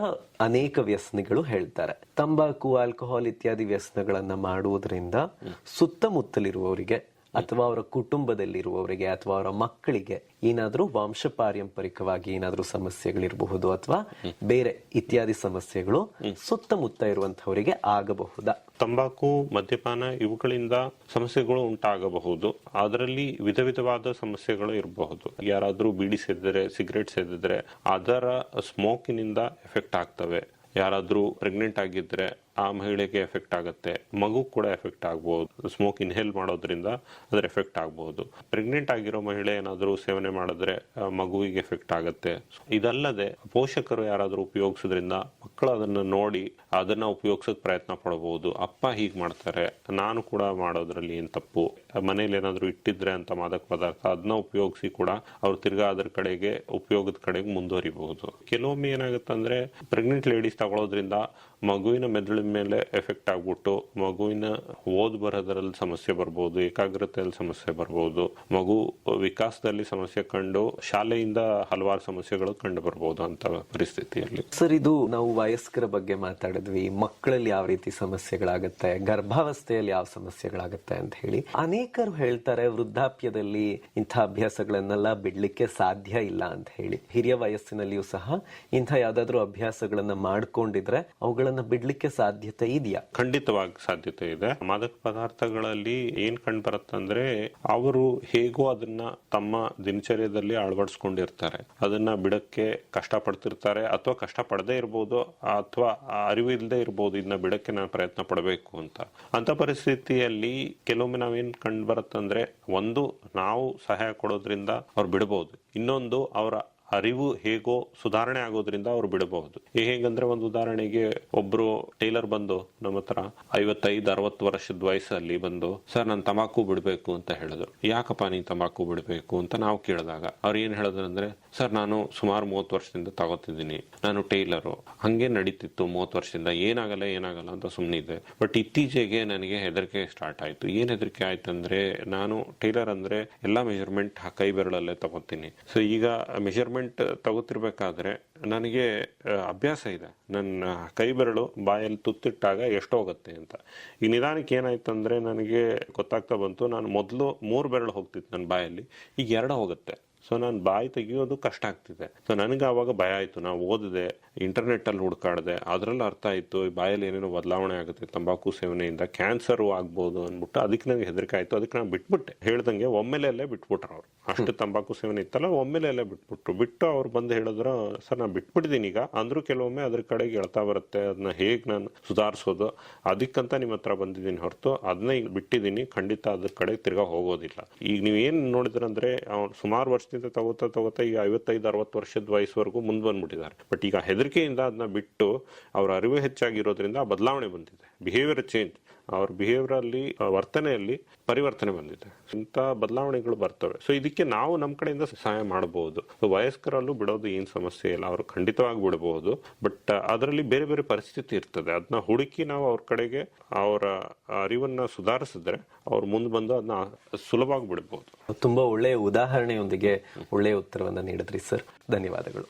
ಅನೇಕ ವ್ಯಸನಿಗಳು ಹೇಳ್ತಾರೆ. ತಂಬಾಕು, ಆಲ್ಕೋಹಾಲ್ ಇತ್ಯಾದಿ ವ್ಯಸನಗಳನ್ನ ಮಾಡುವುದರಿಂದ ಸುತ್ತಮುತ್ತಲಿರುವವರಿಗೆ ಅಥವಾ ಅವರ ಕುಟುಂಬದಲ್ಲಿರುವವರಿಗೆ ಅಥವಾ ಅವರ ಮಕ್ಕಳಿಗೆ ಏನಾದ್ರೂ ವಂಶ ಪಾರಂಪರಿಕವಾಗಿ ಏನಾದ್ರೂ ಸಮಸ್ಯೆಗಳಿರಬಹುದು ಅಥವಾ ಬೇರೆ ಇತ್ಯಾದಿ ಸಮಸ್ಯೆಗಳು ಸುತ್ತಮುತ್ತ ಇರುವಂತಹವರಿಗೆ ಆಗಬಹುದಾ? ತಂಬಾಕು, ಮದ್ಯಪಾನ ಇವುಗಳಿಂದ ಸಮಸ್ಯೆಗಳು ಉಂಟಾಗಬಹುದು. ಅದರಲ್ಲಿ ವಿಧ ವಿಧವಾದ ಸಮಸ್ಯೆಗಳು ಇರಬಹುದು. ಯಾರಾದ್ರೂ ಬೀಡಿ ಸೇದಿದ್ರೆ, ಸಿಗರೇಟ್ ಸೇದಿದ್ರೆ ಅದರ ಸ್ಮೋಕಿನಿಂದ ಎಫೆಕ್ಟ್ ಆಗ್ತವೆ. ಯಾರಾದ್ರೂ ಪ್ರೆಗ್ನೆಂಟ್ ಆಗಿದ್ರೆ ಆ ಮಹಿಳೆಗೆ ಎಫೆಕ್ಟ್ ಆಗುತ್ತೆ, ಮಗು ಕೂಡ ಎಫೆಕ್ಟ್ ಆಗಬಹುದು. ಸ್ಮೋಕ್ ಇನ್ಹೇಲ್ ಮಾಡೋದ್ರಿಂದ ಅದರ ಎಫೆಕ್ಟ್ ಆಗಬಹುದು. ಪ್ರೆಗ್ನೆಂಟ್ ಆಗಿರೋ ಮಹಿಳೆ ಏನಾದರೂ ಸೇವನೆ ಮಾಡಿದ್ರೆ ಮಗುವಿಗೆ ಎಫೆಕ್ಟ್ ಆಗುತ್ತೆ. ಇದಲ್ಲದೆ ಪೋಷಕರು ಯಾರಾದರೂ ಉಪಯೋಗಿಸೋದ್ರಿಂದ ಮಕ್ಕಳು ಅದನ್ನ ನೋಡಿ ಅದನ್ನ ಉಪಯೋಗಿಸೋಕೆ ಪ್ರಯತ್ನ ಪಡಬಹುದು. ಅಪ್ಪ ಹೀಗ್ ಮಾಡ್ತಾರೆ, ನಾನು ಕೂಡ ಮಾಡೋದ್ರಲ್ಲಿ ಏನ್ ತಪ್ಪು, ಮನೇಲಿ ಏನಾದ್ರು ಇಟ್ಟಿದ್ರೆ ಅಂತ ಮಾದಕ ಪದಾರ್ಥ ಅದನ್ನ ಉಪಯೋಗಿಸಿ ಕೂಡ ಅವ್ರು ತಿರ್ಗಾ ಅದ್ರ ಕಡೆಗೆ ಉಪಯೋಗದ ಕಡೆಗೆ ಮುಂದುವರಿಬಹುದು. ಕೆಲವೊಮ್ಮೆ ಏನಾಗುತ್ತೆ ಅಂದ್ರೆ ಪ್ರೆಗ್ನೆಂಟ್ ಲೇಡೀಸ್ ತಗೊಳ್ಳೋದ್ರಿಂದ ಮಗುವಿನ ಮೆದುಳಿನ ಮೇಲೆ ಎಫೆಕ್ಟ್ ಆಗ್ಬಿಟ್ಟು ಮಗುವಿನ ಓದ್ ಬರೋದ್ರಲ್ಲಿ ಸಮಸ್ಯೆ ಬರ್ಬೋದು, ಏಕಾಗ್ರತೆಯಲ್ಲಿ ಸಮಸ್ಯೆ ಬರ್ಬೋದು, ಮಗು ವಿಕಾಸದಲ್ಲಿ ಸಮಸ್ಯೆ ಕಂಡು ಶಾಲೆಯಿಂದ ಹಲವಾರು ಸಮಸ್ಯೆಗಳು ಕಂಡು ಬರ್ಬೋದು ಅಂತ ಪರಿಸ್ಥಿತಿಯಲ್ಲಿ. ಸರ್, ಇದು ನಾವು ವಯಸ್ಕರ ಬಗ್ಗೆ ಮಾತಾಡಿದ್ವಿ, ಮಕ್ಕಳಲ್ಲಿ ಯಾವ ರೀತಿ ಸಮಸ್ಯೆಗಳಾಗತ್ತೆ, ಗರ್ಭಾವಸ್ಥೆಯಲ್ಲಿ ಯಾವ ಸಮಸ್ಯೆಗಳಾಗತ್ತೆ ಅಂತ ಹೇಳಿ. ಅನೇಕರು ಹೇಳ್ತಾರೆ ವೃದ್ಧಾಪ್ಯದಲ್ಲಿ ಇಂಥ ಅಭ್ಯಾಸಗಳನ್ನೆಲ್ಲ ಬಿಡ್ಲಿಕ್ಕೆ ಸಾಧ್ಯ ಇಲ್ಲ ಅಂತ ಹೇಳಿ. ಹಿರಿಯ ವಯಸ್ಸಿನಲ್ಲಿಯೂ ಸಹ ಇಂಥ ಯಾವ್ದಾದ್ರು ಅಭ್ಯಾಸಗಳನ್ನ ಮಾಡ್ಕೊಂಡಿದ್ರೆ ಅವುಗಳನ್ನ ಬಿಡ್ಲಿಕ್ಕೆ ಸಾಧ್ಯತೆ ಇದೆಯಾ? ಖಂಡಿತವಾಗಿ ಸಾಧ್ಯತೆ ಇದೆ. ಮಾದಕ ಪದಾರ್ಥಗಳಲ್ಲಿ ಏನ್ ಕಂಡು ಬರುತ್ತಂದ್ರೆ ಅವರು ಹೇಗೋ ಅದನ್ನ ತಮ್ಮ ದಿನಚರ್ಯದಲ್ಲಿ ಅಳವಡಿಸ್ಕೊಂಡಿರ್ತಾರೆ. ಅದನ್ನ ಬಿಡಕ್ಕೆ ಕಷ್ಟ ಪಡ್ತಿರ್ತಾರೆ ಅಥವಾ ಕಷ್ಟ ಪಡದೇ ಇರ್ಬೋದು ಅಥವಾ ಅರಿವು ಇಲ್ಲದೆ ಇರ್ಬೋದು ಇದನ್ನ ಬಿಡಕ್ಕೆ ನಾನು ಪ್ರಯತ್ನ ಪಡಬೇಕು ಅಂತ ಪರಿಸ್ಥಿತಿಯಲ್ಲಿ ಕೆಲವೊಮ್ಮೆ ನಾವೇನ್ ಕಂಡು ಬರುತ್ತಂದ್ರೆ ಒಂದು ನಾವು ಸಹಾಯ ಕೊಡೋದ್ರಿಂದ ಅವ್ರು ಬಿಡಬಹುದು, ಇನ್ನೊಂದು ಅವರ ಅರಿವು ಹೇಗೋ ಸುಧಾರಣೆ ಆಗೋದ್ರಿಂದ ಅವ್ರು ಬಿಡಬಹುದು. ಹೇಗಂದ್ರೆ ಒಂದು ಉದಾಹರಣೆಗೆ ಒಬ್ರು ಟೈಲರ್ ಬಂದು ನಮ್ಮ ಹತ್ರ 55-60 ವರ್ಷದ ವಯಸ್ಸಲ್ಲಿ ಬಂದು ಸರ್ ನಾನು ತಂಬಾಕು ಬಿಡ್ಬೇಕು ಅಂತ ಹೇಳಿದ್ರು. ಯಾಕಪ್ಪ ನೀನ್ ತಂಬಾಕು ಬಿಡ್ಬೇಕು ಅಂತ ನಾವು ಕೇಳಿದಾಗ ಅವ್ರು ಏನ್ ಹೇಳಿದ್ರು ಅಂದ್ರೆ ಸರ್ ನಾನು ಸುಮಾರು 30 ವರ್ಷದಿಂದ ತಗೋತಿದ್ದೀನಿ, ನಾನು ಟೈಲರು, ಹಂಗೆ ನಡೀತಿತ್ತು 30 ವರ್ಷದಿಂದ, ಏನಾಗಲ್ಲ ಅಂತ ಸುಮ್ಮನಿದೆ. ಬಟ್ ಇತ್ತೀಚೆಗೆ ನನಗೆ ಹೆದರಿಕೆ ಸ್ಟಾರ್ಟ್ ಆಯ್ತು. ಏನ್ ಹೆದರಿಕೆ ಆಯ್ತು ಅಂದ್ರೆ ನಾನು ಟೈಲರ್ ಅಂದ್ರೆ ಎಲ್ಲಾ ಮೆಜರ್ಮೆಂಟ್ ಕೈ ಬೆರಳಲ್ಲೇ ತಗೋತೀನಿ. ಸೊ ಈಗ ಮೆಜರ್ಮೆಂಟ್ ತಗೋತಿರ್ಬೇಕಾದ್ರೆ ನನಗೆ ಅಭ್ಯಾಸ ಇದೆ, ನನ್ನ ಕೈ ಬೆರಳು ಬಾಯಲ್ಲಿ ತುತ್ತಿಟ್ಟಾಗ ಎಷ್ಟು ಹೋಗುತ್ತೆ ಅಂತ. ಈ ನಿಧಾನಕ್ಕೆ ಏನಾಯ್ತಂದ್ರೆ ನನಗೆ ಗೊತ್ತಾಗ್ತಾ ಬಂತು, ನಾನು ಮೊದಲು 3 ಬೆರಳು ಹೋಗ್ತಿತ್ತು ನನ್ನ ಬಾಯಲ್ಲಿ, ಈಗ 2 ಹೋಗುತ್ತೆ. ಸೊ ನಾನು ಬಾಯಿ ತೆಗಿಯೋದು ಕಷ್ಟ ಆಗ್ತಿದೆ. ಸೊ ನನಗೆ ಅವಾಗ ಭಯ ಆಯ್ತು. ನಾವು ಓದಿದೆ, ಇಂಟರ್ನೆಟ್ ಅಲ್ಲಿ ಹುಡುಕಾಡಿದೆ, ಅದ್ರಲ್ಲಿ ಅರ್ಥ ಆಯ್ತು ಈ ಬಾಯಲ್ಲಿ ಏನೇನೋ ಬದಲಾವಣೆ ಆಗುತ್ತೆ ತಂಬಾಕು ಸೇವನೆಯಿಂದ, ಕ್ಯಾನ್ಸರ್ ಆಗ್ಬೋದು ಅಂದ್ಬಿಟ್ಟು ಅದಕ್ಕೆ ನನಗೆ ಹೆದರಿಕೆ ಆಯ್ತು. ಅದಕ್ಕೆ ನಾನು ಬಿಟ್ಬಿಟ್ಟೆ. ಹೇಳ್ದಂಗೆ ಒಮ್ಮೆಲೆಲ್ಲೇ ಬಿಟ್ಬಿಟ್ರು ಅವ್ರು. ಅಷ್ಟು ತಂಬಾಕು ಸೇವನೆ ಇತ್ತಲ್ಲ ಒಮ್ಮೆಲೆಲ್ಲೇ ಬಿಟ್ಟು ಅವ್ರು ಬಂದು ಹೇಳಿದ್ರು ಸರ್ ನಾನು ಬಿಟ್ಬಿಟ್ಟಿದ್ದೀನಿ ಈಗ, ಅಂದ್ರೂ ಕೆಲವೊಮ್ಮೆ ಅದ್ರ ಕಡೆಗೆ ಎಳ್ತಾ ಬರುತ್ತೆ, ಅದನ್ನ ಹೇಗ್ ನಾನು ಸುಧಾರಿಸೋದು ಅದಕ್ಕಂತ ನಿಮ್ಮ ಹತ್ರ ಬಂದಿದ್ದೀನಿ ಹೊರತು ಅದನ್ನ ಈಗ ಬಿಟ್ಟಿದ್ದೀನಿ, ಖಂಡಿತ ಅದ್ರ ಕಡೆ ತಿರ್ಗಾ ಹೋಗೋದಿಲ್ಲ. ಈಗ ನೀವ್ ಏನ್ ನೋಡಿದ್ರಂದ್ರೆ ಅವ್ರು ಸುಮಾರು ವರ್ಷದಿಂದ ತಗೋತಾ ಈಗ 55-60 ವರ್ಷದ ವಯಸ್ಸುವರೆಗೂ ಮುಂದೆ ಬಂದ್ಬಿಟ್ಟಿದ್ದಾರೆ. ಬಟ್ ಈಗ ಹೆದರಿಕೆಯಿಂದ ಅದನ್ನ ಬಿಟ್ಟು ಅವ್ರ ಅರಿವು ಹೆಚ್ಚಾಗಿರೋದ್ರಿಂದ ಬದಲಾವಣೆ ಬಂದಿದೆ, ಬಿಹೇವಿಯರ್ ಚೇಂಜ್, ಅವ್ರ ಬಿಹೇವಿಯರ್ ಅಲ್ಲಿ ವರ್ತನೆಯಲ್ಲಿ ಪರಿವರ್ತನೆ ಬಂದಿದೆ, ಇಂಥ ಬದಲಾವಣೆಗಳು ಬರ್ತವೆ. ಸೊ ಇದಕ್ಕೆ ನಾವು ನಮ್ಮ ಕಡೆಯಿಂದ ಸಹಾಯ ಮಾಡಬಹುದು. ವಯಸ್ಕರಲ್ಲೂ ಬಿಡೋದು ಏನ್ ಸಮಸ್ಯೆ ಇಲ್ಲ, ಅವರು ಖಂಡಿತವಾಗಿ ಬಿಡಬಹುದು. ಬಟ್ ಅದರಲ್ಲಿ ಬೇರೆ ಬೇರೆ ಪರಿಸ್ಥಿತಿ ಇರ್ತದೆ, ಅದನ್ನ ಹುಡುಕಿ ನಾವು ಅವ್ರ ಕಡೆಗೆ ಅವರ ಅರಿವನ್ನ ಸುಧಾರಿಸಿದ್ರೆ ಅವ್ರು ಮುಂದೆ ಬಂದು ಅದನ್ನ ಸುಲಭವಾಗಿ ಬಿಡಬಹುದು. ತುಂಬಾ ಒಳ್ಳೆಯ ಉದಾಹರಣೆಯೊಂದಿಗೆ ಒಳ್ಳೆಯ ಉತ್ತರವನ್ನ ನೀಡಿದ್ರಿ ಸರ್, ಧನ್ಯವಾದಗಳು.